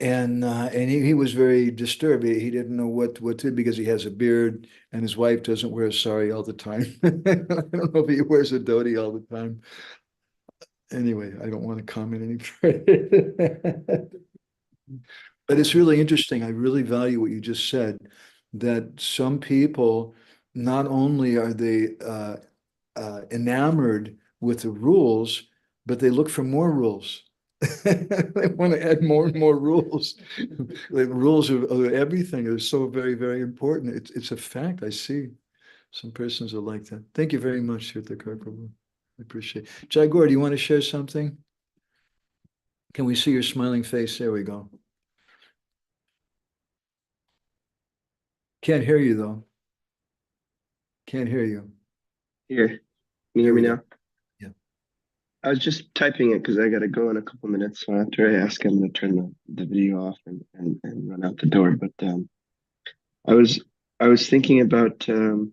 And he was very disturbed. He didn't know what to do because he has a beard and his wife doesn't wear a sari all the time. I don't know if he wears a dhoti all the time. Anyway, I don't want to comment any further. But it's really interesting. I really value what you just said, that some people, not only are they enamored with the rules, but they look for more rules. They want to add more and more rules. The rules of everything are so very, very important. It's a fact. I see some persons are like that. Thank you very much, Thakur Prabhu. I appreciate it. Jaigor, do you want to share something? Can we see your smiling face? There we go. Can't hear you, though. Can't hear you. Here. Can you hear me now? Yeah. I was just typing it because I got to go in a couple minutes. So after I ask him to turn the video off and run out the door. But I was thinking about you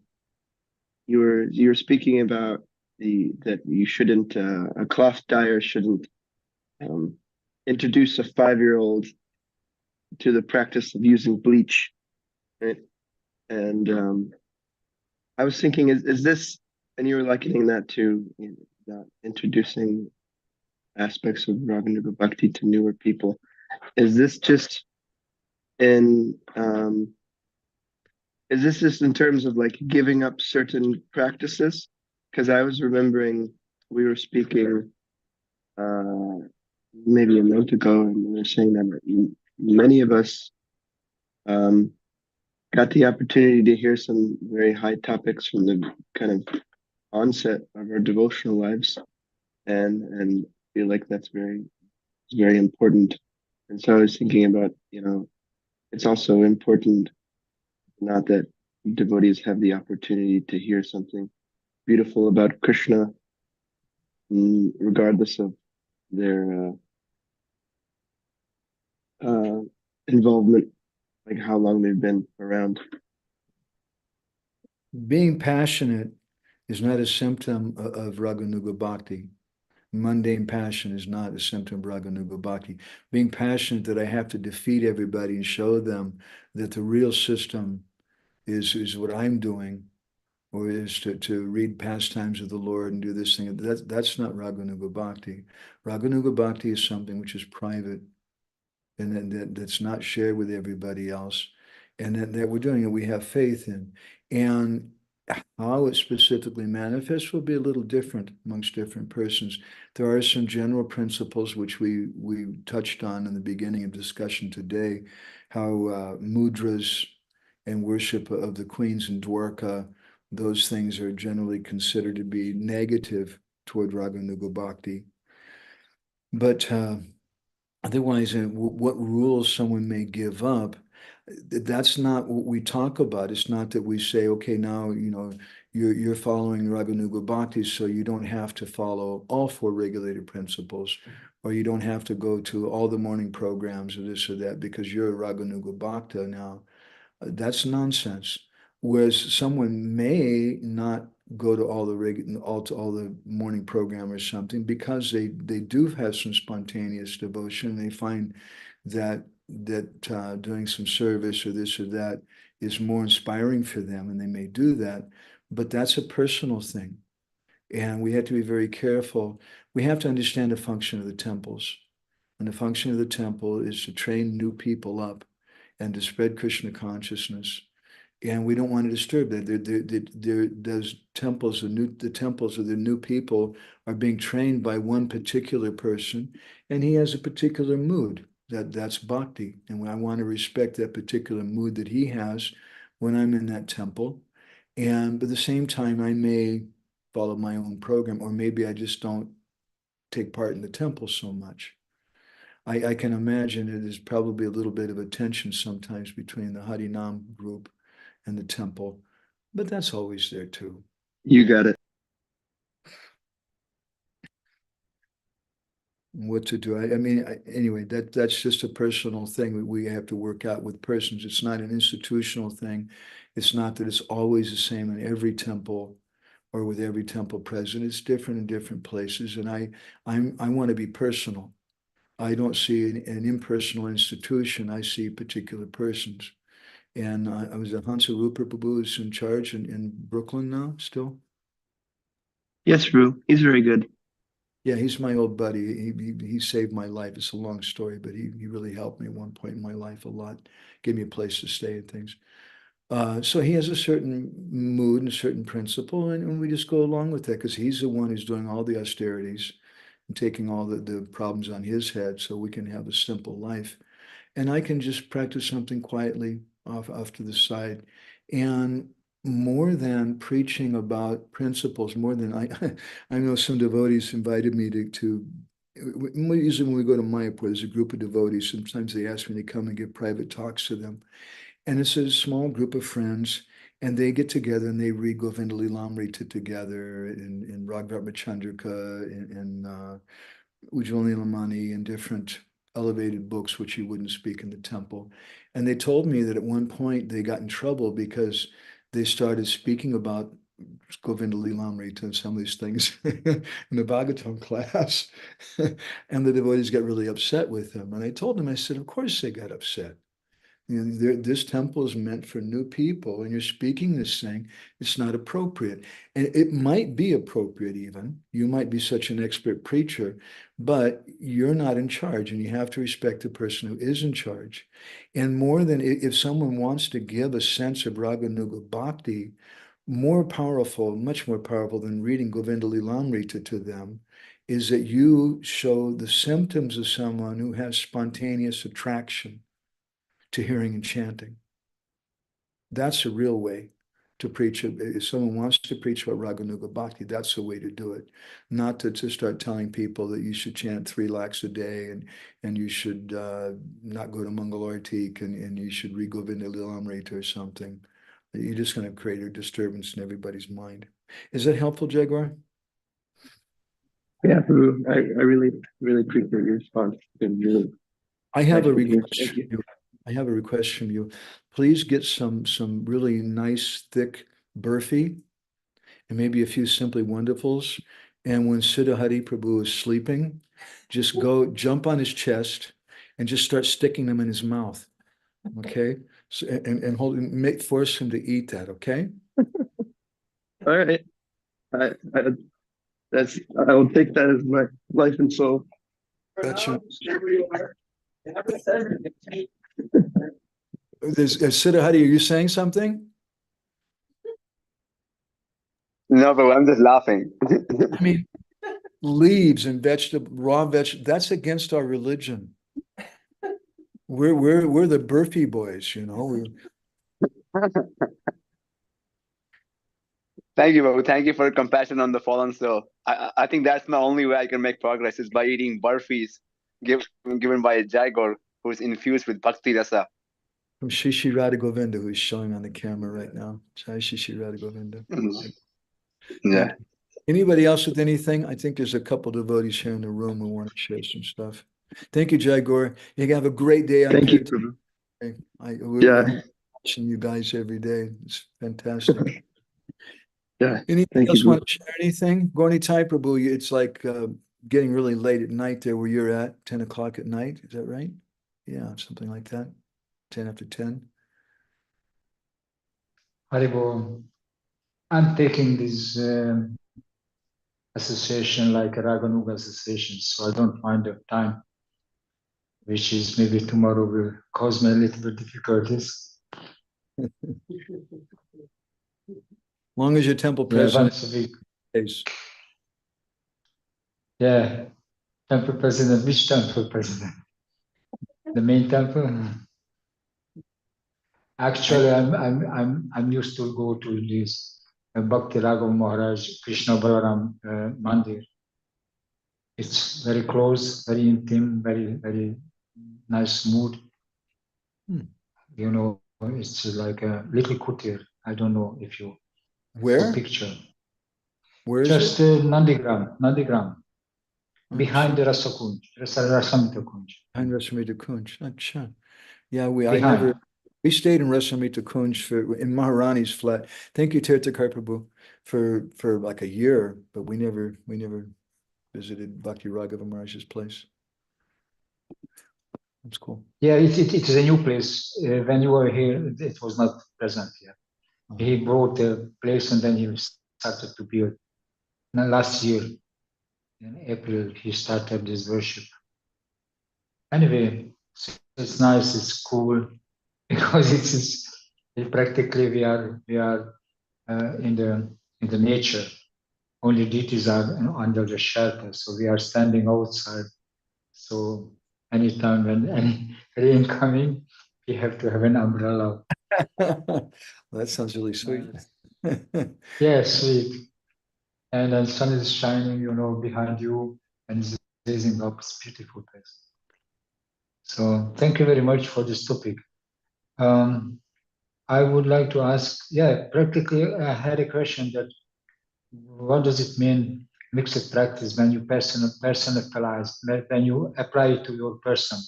were speaking about that you shouldn't a cloth dyer shouldn't introduce a 5-year-old to the practice of using bleach, right? And I was thinking, is this, and you were likening that to introducing aspects of Raganuga Bhakti to newer people. Is this just in terms of like giving up certain practices? Because I was remembering we were speaking maybe a month ago, and we were saying that many of us got the opportunity to hear some very high topics from the kind of onset of our devotional lives, and feel like that's very important. And so I was thinking about, it's also important, not that devotees have the opportunity to hear something beautiful about Krishna, regardless of their involvement, like how long they've been around. Being passionate is not a symptom of Raganuga Bhakti. Mundane passion is not a symptom of Raganuga Bhakti. Being passionate that I have to defeat everybody and show them that the real system is what I'm doing, or is to read pastimes of the Lord and do this thing. That's not Raganuga Bhakti. Raganuga Bhakti is something which is private, and that's not shared with everybody else, and that we're doing it, we have faith in. And how it specifically manifests will be a little different amongst different persons. There are some general principles which we touched on in the beginning of discussion today, how mudras and worship of the queens in Dwarka, those things are generally considered to be negative toward Raganuga Bhakti. But otherwise, what rules someone may give up, that's not what we talk about. It's not that we say, okay, now, you're following Raganuga Bhakti, so you don't have to follow all 4 regulated principles, or you don't have to go to all the morning programs or this or that because you're a Raganuga Bhakta now. That's nonsense. Whereas someone may not go to all the morning program or something because they do have some spontaneous devotion. They find that doing some service or this or that is more inspiring for them, and they may do that, but that's a personal thing. And we have to be very careful. We have to understand the function of the temples. And the function of the temple is to train new people up and to spread Krishna consciousness. And we don't want to disturb that. Those temples, the temples of the new people are being trained by one particular person, and he has a particular mood. That's bhakti. And I want to respect that particular mood that he has when I'm in that temple. And at the same time, I may follow my own program, or maybe I just don't take part in the temple so much. I can imagine it is probably a little bit of a tension sometimes between the Harinam group and the temple, but that's always there too. You got it. What to do? I mean, anyway, that's just a personal thing we have to work out with persons. It's not an institutional thing. It's not that it's always the same in every temple or with every temple president. It's different in different places, and I want to be personal. I don't see an impersonal institution. I see particular persons. And I was at Hansa Rupa Prabhu is in charge in Brooklyn now, still? Yes, Ru. He's very good. Yeah, he's my old buddy. He saved my life. It's a long story, but he really helped me at one point in my life a lot. Gave me a place to stay and things. So he has a certain mood and a certain principle, and we just go along with that because he's the one who's doing all the austerities and taking all the problems on his head so we can have a simple life. And I can just practice something quietly off to the side. And more than preaching about principles, more than I know some devotees invited me to usually when we go to Mayapur, there's a group of devotees. Sometimes they ask me to come and give private talks to them. And it's a small group of friends, and they get together and they read Govinda Lilamrita together in Rāgānugā-bhakti, in Ujjwala Nilamani, and different elevated books which you wouldn't speak in the temple. And they told me that at one point they got in trouble because they started speaking about Govinda Lilamrita and some of these things in the Bhagavatam class. And the devotees got really upset with them. And I told them, I said, of course they got upset. You know, this temple is meant for new people, and you're speaking this thing, it's not appropriate. And it might be appropriate even. You might be such an expert preacher, but you're not in charge, and you have to respect the person who is in charge. And more than if someone wants to give a sense of Rāgānugā-bhakti, more powerful, much more powerful than reading Govinda Lilamrita to them, is that you show the symptoms of someone who has spontaneous attraction to hearing and chanting. That's a real way to preach. If someone wants to preach about Rāgānugā-bhakti, that's the way to do it. Not to start telling people that you should chant 3 lakhs a day and you should not go to Mangalartik and you should read Govinda Lilamrita or something. You're just going to create a disturbance in everybody's mind. Is that helpful, Jaguar? Yeah, Ru. I really, really appreciate your response. Really I have a request. Thank you. I have a request from you. Please get some really nice, thick burfi and maybe a few Simply Wonderfuls. And when Siddha Hari Prabhu is sleeping, just go jump on his chest and just start sticking them in his mouth. Okay? So, and force him to eat that, okay? All right. I will take that as my life and soul. That's your... Siddha Hari, are you saying something? No, but I'm just laughing. I mean, leaves and raw vegetables, that's against our religion. We're the burfi boys, you know. Thank you, Babu. Thank you for your compassion on the fallen soul. I think that's the only way I can make progress is by eating burfis given by a Jaigor who is infused with bhakti rasa. From Shishi Radha Govinda, who's showing on the camera right now. Jai Shishi Radha Govinda. Yeah. Anybody else with anything? I think there's a couple devotees here in the room who want to share some stuff. Thank you, Jaigor. You can have a great day out Thank there. You. We're watching you guys every day. It's fantastic. Yeah. Anybody else want to share anything? Gornitai Prabhu, it's like getting really late at night there where you're at, 10 o'clock at night. Is that right? Yeah, something like that. 10 after 10. Haribo, I'm taking this association like a Raganuga association, so I don't find the time, which is maybe tomorrow will cause me a little bit difficulties. Long as your temple Yeah, president once a week. is. Yeah, temple president. Which temple president? The main temple. Actually, I'm used to go to this Bhakti-rasamrta-sindhu Krishna Balaram Mandir. It's very close, very intimate, very nice mood. You know, it's like a little kutir. I don't know if you Where? picture. Where is just it? Nandigram, behind the Rasakunj, Rasamrta Kunj. Behind Rasamrta Kunj. Acha. Yeah, we stayed in Rasamrta Kunj in Maharani's flat. Thank you, Tirthakar Prabhu, for like a year, but we never visited Bhakti Raghava Maharaj's place. That's cool. Yeah, it is a new place. When you were here, it was not present yet. He brought the place and then he started to build. Now, last year, in April, he started this worship. Anyway, it's nice, it's cool, because practically we are in the nature. Only deities are under the shelter, so we are standing outside. So anytime when any rain coming, we have to have an umbrella. That sounds really sweet. Yeah, sweet. And then sun is shining, you know, behind you, and it's raising up. It's beautiful place. So thank you very much for this topic. I would like to ask, practically I had a question that what does it mean mixed practice when you personalize, when you apply it to your person?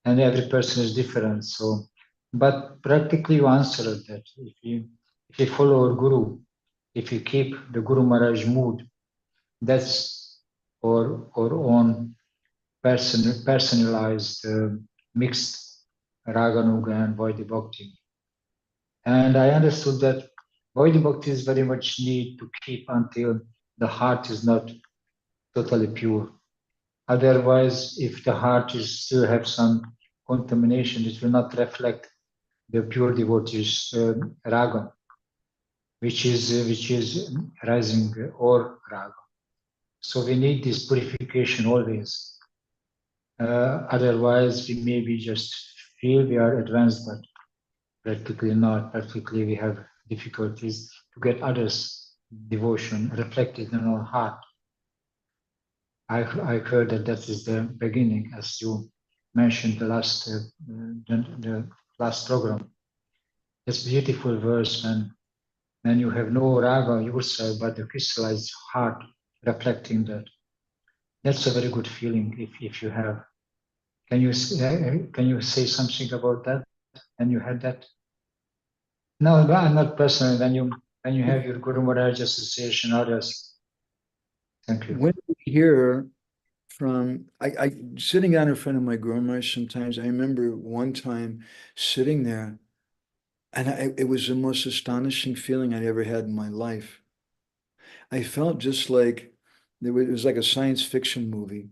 And every person is different. So, but practically you answered that. If you follow our Guru, if you keep the Guru Maharaj mood, that's our own personalized mixed Rāgānuga and Vaidhi Bhakti. And I understood that Vaidhi Bhakti is very much need to keep until the heart is not totally pure. Otherwise, if the heart is still have some contamination, it will not reflect the pure devotee's raga, which is rising or raga. So we need this purification always. Otherwise, we maybe just feel we are advanced, but practically not. Practically, we have difficulties to get others' devotion reflected in our heart. I heard that is the beginning, as you mentioned the last program. It's a beautiful verse when you have no raga yourself, but the crystallized heart reflecting that. That's a very good feeling if you have. Can you say something about that? And you had that? No, not personally. When you have your Guru Maharaj Association, others. Thank you. When we hear from, I sitting down in front of my Guru Maharaj sometimes, I remember one time sitting there, and it was the most astonishing feeling I'd ever had in my life. I felt just like it was like a science fiction movie,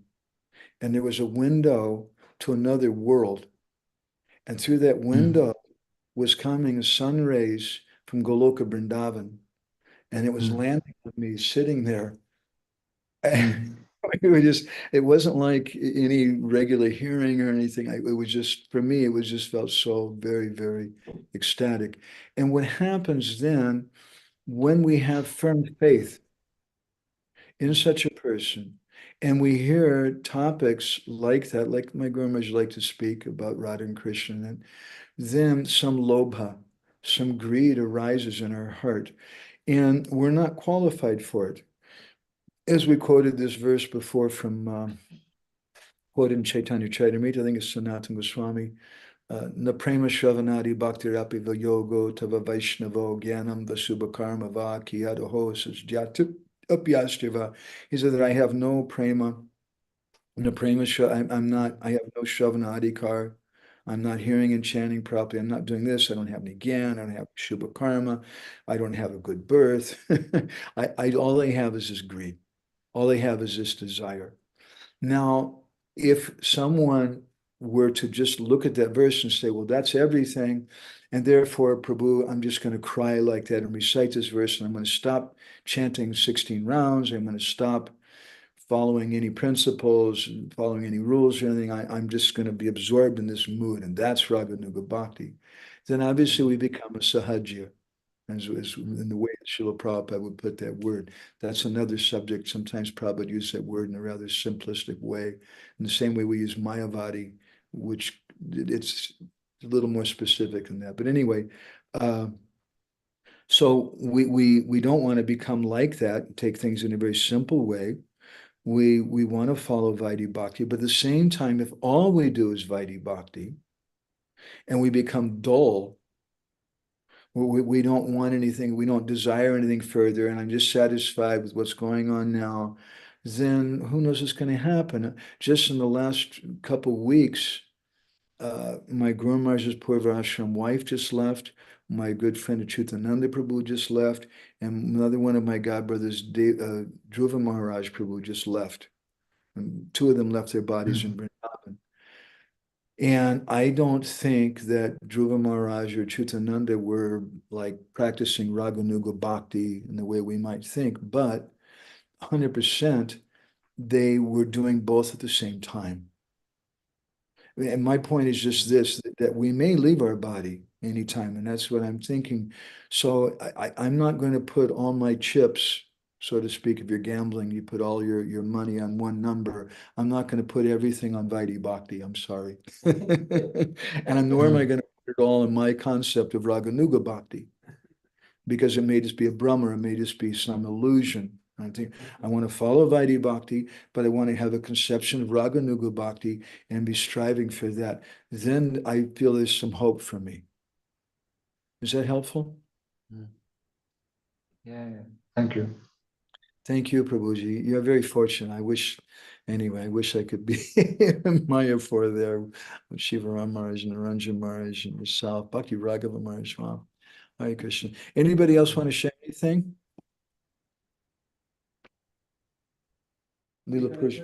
and there was a window to another world, and through that window was coming sun rays from Goloka Vrindavan, and it was landing on me sitting there. It wasn't like any regular hearing or anything. It was just, for me, it was just felt so very, very ecstatic. And what happens then when we have firm faith in such a person, and we hear topics like that, like my Guru Maharaj like to speak about Radha and Krishna, and then some lobha, some greed arises in our heart, and we're not qualified for it. As we quoted this verse before from quoted in Chaitanya Charitamrita, I think it's Sanatana Goswami, Na prema shravanadi bhakti-rapi vayogo tava vaishnavo gyanam vasubhakarma va kiyadaho sajjatu apyastiva. He said that I have no prema, I have no shravanadikar, I'm not hearing and chanting properly, I'm not doing this, I don't have any gyan, I don't have shubha karma, I don't have a good birth. All I have is this greed. All they have is this desire. Now, if someone were to just look at that verse and say, well, that's everything, and therefore, Prabhu, I'm just going to cry like that and recite this verse, and I'm going to stop chanting 16 rounds, I'm going to stop following any principles and following any rules or anything, I'm just going to be absorbed in this mood, and that's Raganuga Bhakti. Then obviously we become a sahajya, as in the way that Srila Prabhupada would put that word. That's another subject. Sometimes Prabhupada used that word in a rather simplistic way. In the same way we use Mayavadi, which it's a little more specific than that. But anyway, so we don't want to become like that, take things in a very simple way. We want to follow Vaidhi Bhakti, but at the same time, if all we do is Vaidhi Bhakti, and we become dull, we don't want anything, we don't desire anything further, and I'm just satisfied with what's going on now, then who knows what's going to happen. Just in the last couple of weeks, my Guru Maharaj's Purvashram wife just left, my good friend Achyutananda Prabhu just left, and another one of my godbrothers, Dhruva Maharaj Prabhu, just left. And two of them left their bodies in Vrindavan. And I don't think that Dhruva Maharaj or Achyutananda were like practicing Raganuga Bhakti in the way we might think, but 100% they were doing both at the same time. And my point is just this, that we may leave our body anytime, and that's what I'm thinking. So I'm not going to put all my chips, so to speak. If you're gambling, you put all your money on one number. I'm not going to put everything on Vaidhi Bhakti, I'm sorry. And nor am I going to put it all in my concept of Raganuga Bhakti, because it may just be a Brahma, it may just be some illusion. I think I want to follow Vaidhi Bhakti, but I want to have a conception of Raganuga Bhakti and be striving for that. Then I feel there's some hope for me. Is that helpful? Yeah. Thank you. Thank you, Prabhuji. You're very fortunate. I wish I could be in Mayapur there with Shiva Ram Maharaj and Naranjan Maharaj and yourself, Bhakti Raghava Maharaj. Wow. Hare Krishna. Anybody else want to share anything? Lila Push.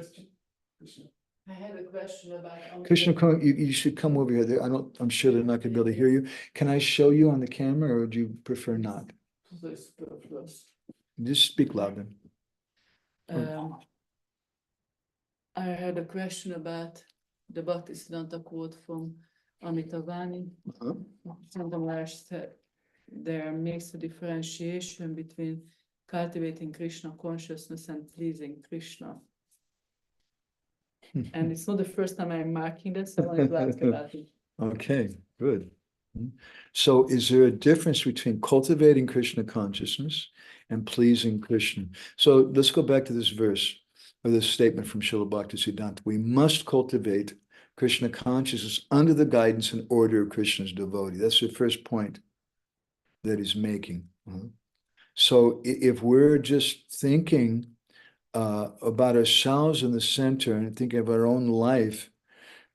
I have a question about Krishna, you should come over here. I'm sure they're not going to be able to hear you. Can I show you on the camera, or would you prefer not? Just speak louder. I had a question about the Bhaktisiddhanta quote from Amitabhani. Maharaj said there makes a differentiation between cultivating Krishna consciousness and pleasing Krishna. And it's not the first time I'm marking this, so I wanted to ask about it. Okay, good. So is there a difference between cultivating Krishna consciousness and pleasing Krishna? So let's go back to this verse, or this statement from Srila Bhaktisiddhanta. We must cultivate Krishna consciousness under the guidance and order of Krishna's devotee. That's the first point that he's making. So if we're just thinking about ourselves in the center and thinking of our own life,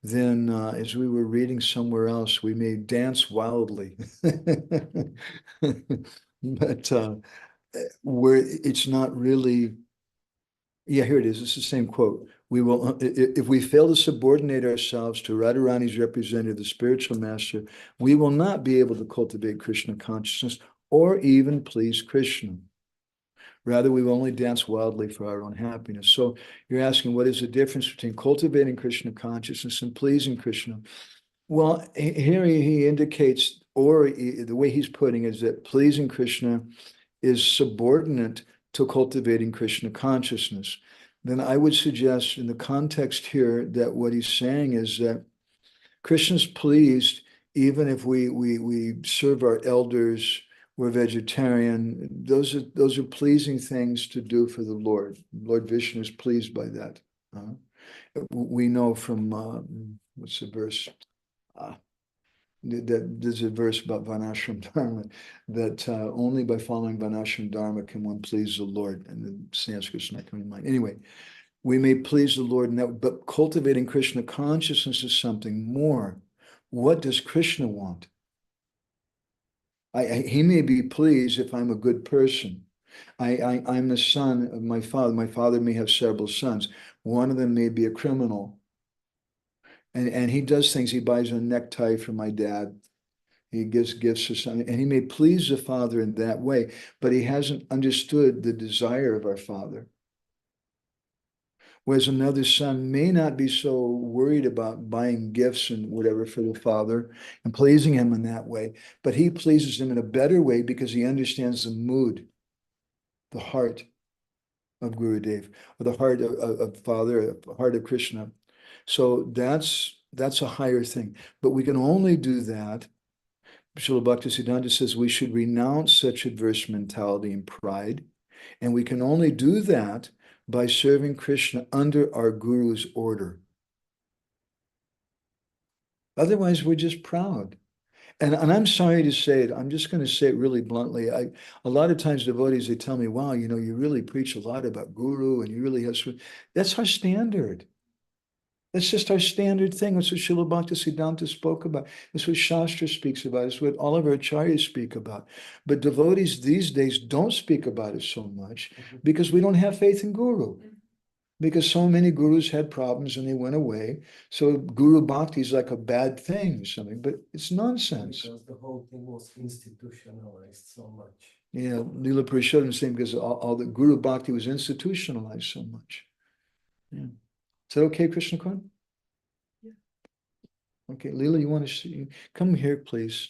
then as we were reading somewhere else, we may dance wildly. But it's not really, yeah, here it is. It's the same quote. We will, if we fail to subordinate ourselves to Radharani's representative, the spiritual master, we will not be able to cultivate Krishna consciousness or even please Krishna. Rather, we will only dance wildly for our own happiness. So you're asking, what is the difference between cultivating Krishna consciousness and pleasing Krishna? Well, here he indicates, or the way he's putting it is that pleasing Krishna is subordinate to cultivating Krishna consciousness. Then I would suggest in the context here that what he's saying is that Krishna's pleased even if we serve our elders, we're vegetarian. Those are pleasing things to do for the Lord. Lord Vishnu is pleased by that. We know from what's the verse? There's a verse about Varnashram Dharma that only by following Varnashram Dharma can one please the Lord. And the Sanskrit's not coming to mind. Anyway, we may please the Lord, but cultivating Krishna consciousness is something more. What does Krishna want? He may be pleased if I'm a good person. I'm the son of my father. My father may have several sons. One of them may be a criminal. And he does things. He buys a necktie for my dad. He gives gifts or something, and he may please the Father in that way, but he hasn't understood the desire of our Father. Whereas another son may not be so worried about buying gifts and whatever for the Father and pleasing him in that way, but he pleases him in a better way because he understands the mood, the heart of Gurudev, or the heart of Father, the heart of Krishna. So that's a higher thing. But we can only do that. Srila Bhaktisiddhanta says we should renounce such adverse mentality and pride. And we can only do that by serving Krishna under our Guru's order. Otherwise, we're just proud. And I'm sorry to say it, I'm just going to say it really bluntly. A lot of times devotees, they tell me, wow, you know, you really preach a lot about Guru and you really have, that's our standard. That's just our standard thing. That's what Srila Bhaktisiddhanta spoke about. That's what Shastra speaks about. It's what all of our acharyas speak about. But devotees these days don't speak about it so much because we don't have faith in Guru. Because so many gurus had problems and they went away. So Guru Bhakti is like a bad thing or something, but it's nonsense. Because the whole thing was institutionalized so much. Yeah, Leela Purushottam is saying because all the Guru Bhakti was institutionalized so much. Yeah. Is that okay, Krishna Kwan? Yeah. Okay, Leela, you want to come here, please?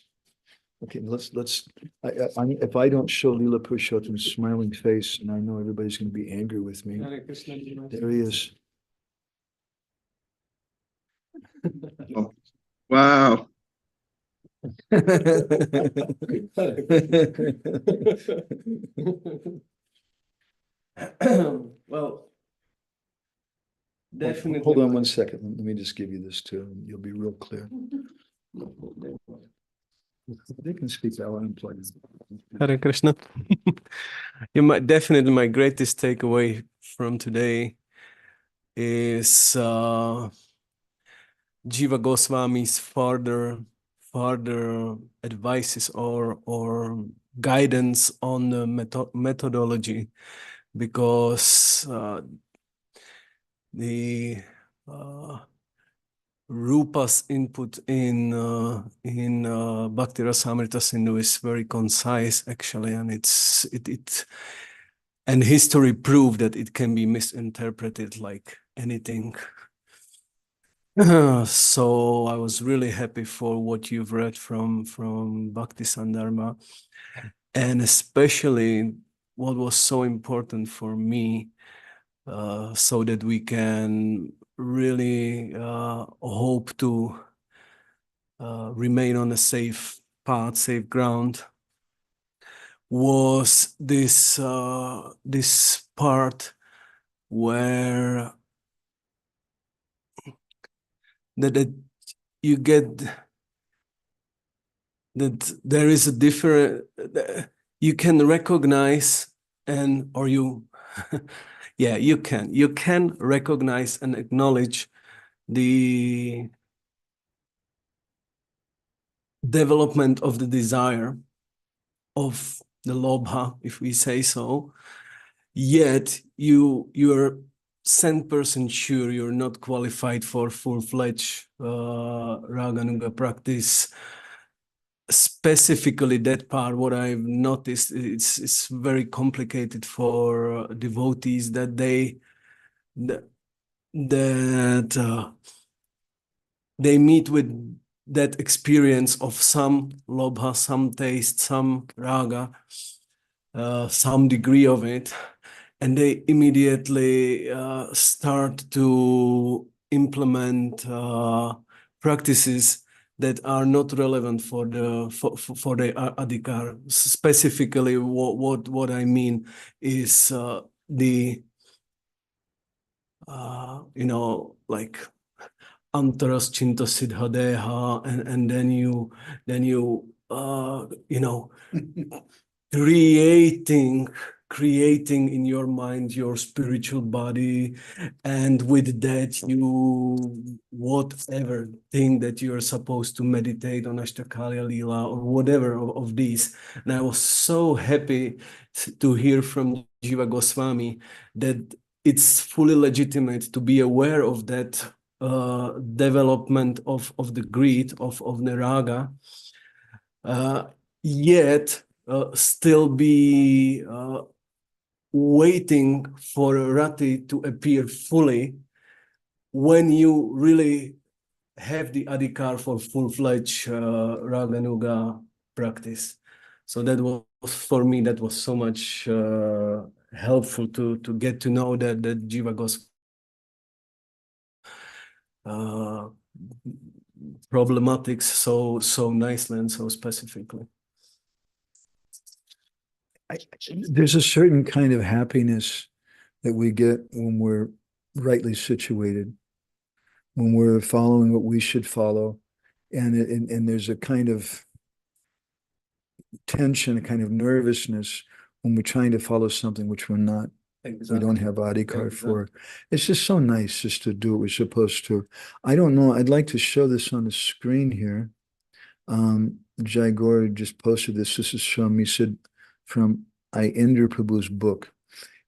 Okay, let's. If I don't show Leela Purushottam's smiling face, and I know everybody's going to be angry with me. There he is. Oh, wow. Well, definitely. Hold on one second. Let me just give you this too, and you'll be real clear. They can speak that one. Hare Krishna. Definitely my greatest takeaway from today is Jiva Goswami's further advices or guidance on the methodology, because the Rupa's input in Bhakti-rasamrta-sindhu is very concise actually, and and history proved that it can be misinterpreted like anything. So I was really happy for what you've read from Bhakti-sandarbha, and especially what was so important for me, so that we can really hope to remain on a safe path, safe ground, was this part where that you get that there is a different, you can recognize or you yeah, you can recognize and acknowledge the development of the desire of the lobha, if we say so, yet you're 100% sure you're not qualified for full-fledged rāgānugā practice. Specifically that part, what I've noticed, it's very complicated for devotees that they meet with that experience of some lobha, some taste, some raga, some degree of it, and they immediately start to implement practices that are not relevant for the adhikar. Specifically, what I mean is like antaras chinta siddha deha, and then you creating in your mind your spiritual body, and with that whatever thing that you're supposed to meditate on, Ashtakalya Lila or whatever of these. And I was so happy to hear from Jiva Goswami that it's fully legitimate to be aware of that development of the greed, of the raga, yet still be waiting for rati to appear fully when you really have the adhikar for full-fledged raganuga practice. So that was, for me, that was so much helpful to get to know that Jiva Goswami problematics so nicely and so specifically. There's a certain kind of happiness that we get when we're rightly situated, when we're following what we should follow, and there's a kind of tension, a kind of nervousness when we're trying to follow something which we're not. Exactly. We don't have adhikar for. It's just so nice just to do what we're supposed to. I don't know. I'd like to show this on the screen here. Jai Gaur just posted this. This is from, he said, from Indra Prabhu's book.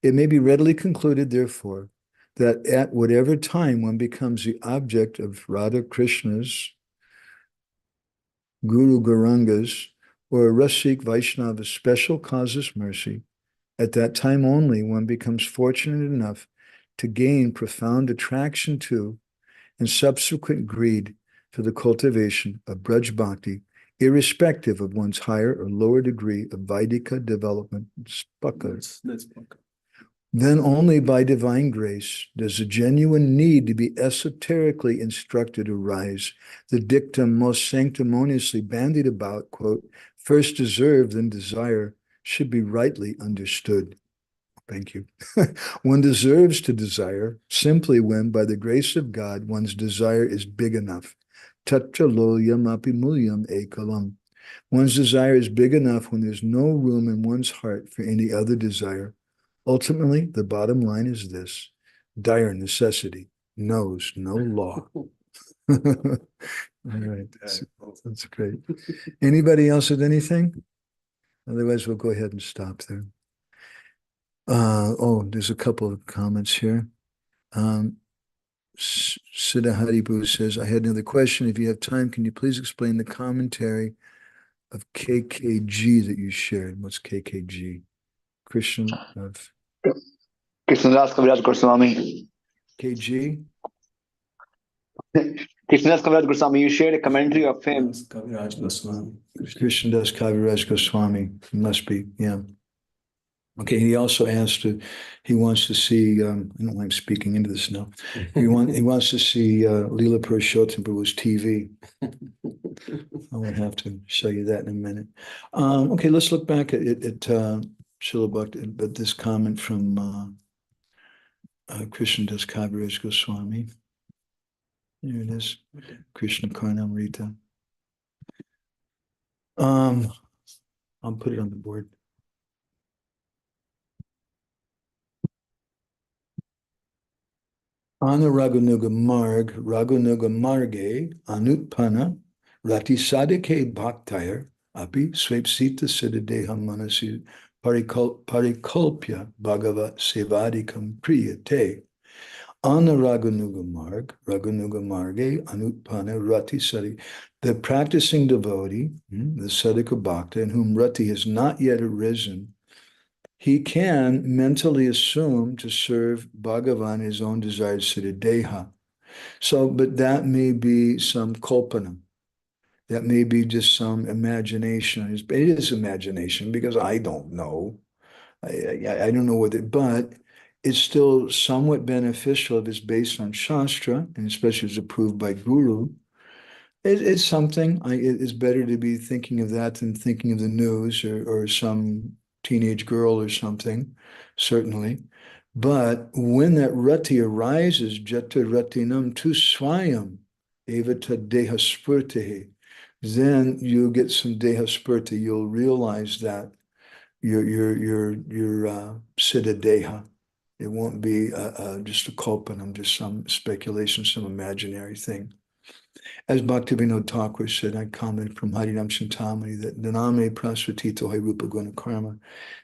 It may be readily concluded, therefore, that at whatever time one becomes the object of Radha Krishna's, Guru Gauranga's, or a Rasik Vaishnava's special causeless mercy, at that time only one becomes fortunate enough to gain profound attraction to and subsequent greed for the cultivation of Braj Bhakti, irrespective of one's higher or lower degree of Vaidika development. Then only by divine grace does a genuine need to be esoterically instructed arise. The dictum most sanctimoniously bandied about, quote, first deserve, then desire, should be rightly understood. Thank you. One deserves to desire simply when, by the grace of God, one's desire is big enough. Tatra loyam api mulyam ekalam. One's desire is big enough when there's no room in one's heart for any other desire. Ultimately, the bottom line is this: dire necessity knows no law. All right, that's great. Anybody else with anything? Otherwise, we'll go ahead and stop there. There's a couple of comments here. Siddha Haripu says, I had another question. If you have time, can you please explain the commentary of KKG that you shared? What's KKG? Christian of Krishnadas Kaviraj Goswami. KG? Krishnadas Kaviraj Goswami, you shared a commentary of him. Krishnadas Kaviraj Goswami. Must be, yeah. Okay, he also asked, he wants to see, I don't know why I'm speaking into this now. He wants to see Leela Purushottam Prabhu's TV. I will have to show you that in a minute. Okay, let's look back at Srila Bhakti, but this comment from Krishnadas Kaviraj Goswami. Here it is, Krishna Karnamrita. I'll put it on the board. Ana Raganuga Marge, Anutpana, Rati Sadike Bhaktayar, Api, Swepsita Siddhadeha Manasi, Parikalpya Bhagava Sevadikam Priyate. Ana Raganuga Marge, Anutpana, Rati Sadike, the practicing devotee, the Sadhika Bhakta, in whom Rati has not yet arisen, he can mentally assume to serve Bhagavan his own desired siddha. So, but that may be some kalpana. That may be just some imagination. It is imagination because I don't know. I don't know what it, but it's still somewhat beneficial if it's based on Shastra, and especially if it's approved by Guru. It's something. It's better to be thinking of that than thinking of the news or some teenage girl or something, certainly. But when that rati arises, jata ratinam tu swayam evata deha spurtehi, then you get some deha spurti. You'll realize that your siddha deha. It won't be just a kalpanam, just some speculation, some imaginary thing. As Bhaktivedanta Thakur said, I commented from Harinam Chintamani that Dhaname Prasvatito Hai Rupa Guna Karma,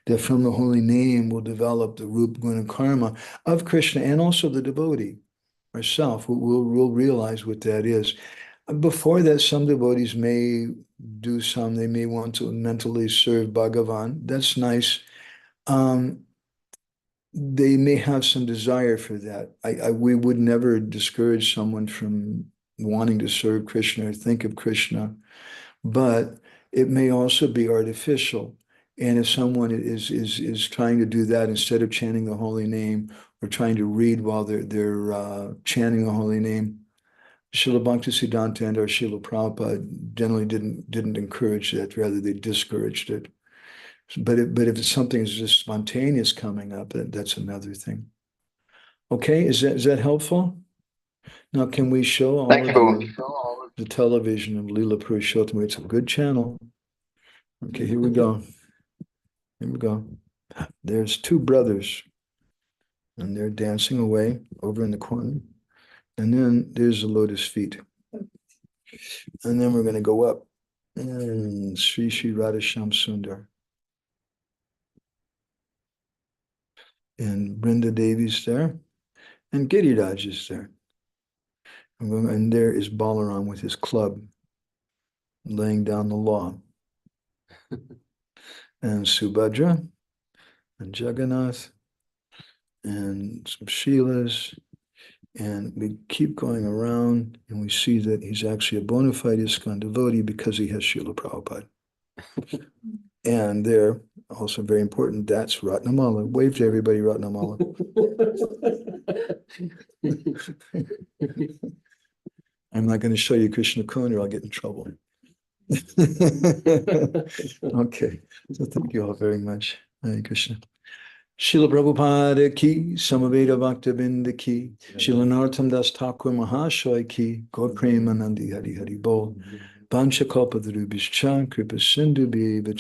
that from the holy name will develop the Rupa Guna Karma of Krishna and also the devotee, ourselves, we'll realize what that is. Before that, some devotees may do they may want to mentally serve Bhagavan. That's nice. They may have some desire for that. We would never discourage someone from wanting to serve Krishna or think of Krishna, but it may also be artificial. And if someone is trying to do that instead of chanting the holy name or trying to read while they're chanting the holy name, Srila Bhaktisiddhanta and our Srila Prabhupada generally didn't encourage that. Rather, they discouraged it. But if something is just spontaneous coming up, that's another thing. Okay, is that helpful? Now, can we show all of the television of Leela Purushottam? It's a good channel. Okay, here we go. Here we go. There's two brothers, and they're dancing away over in the corner. And then there's the lotus feet. And then we're going to go up. And Sri Sri Radhasham Sundar. And Brinda Devi's there. And Giriraj is there. And there is Balaram with his club, laying down the law. And Subhadra, and Jagannath, and some Shīlas. And we keep going around, and we see that he's actually a bona fide ISKCON devotee because he has Srila Prabhupada. And they're also very important. That's Ratnamala. Wave to everybody, Ratnamala. I'm not going to show you Krishna Kun or I'll get in trouble. Okay, so thank you all very much. Hare Krishna. Srila Prabhupada ki, Samaveda Bhaktivedanta ki, Srila Narottam Das Thakur Mahasaya ki, Gaur Premanandi Hari Hari Bol, Panchakalpadurubhischa, Kripa Sindhu Bheva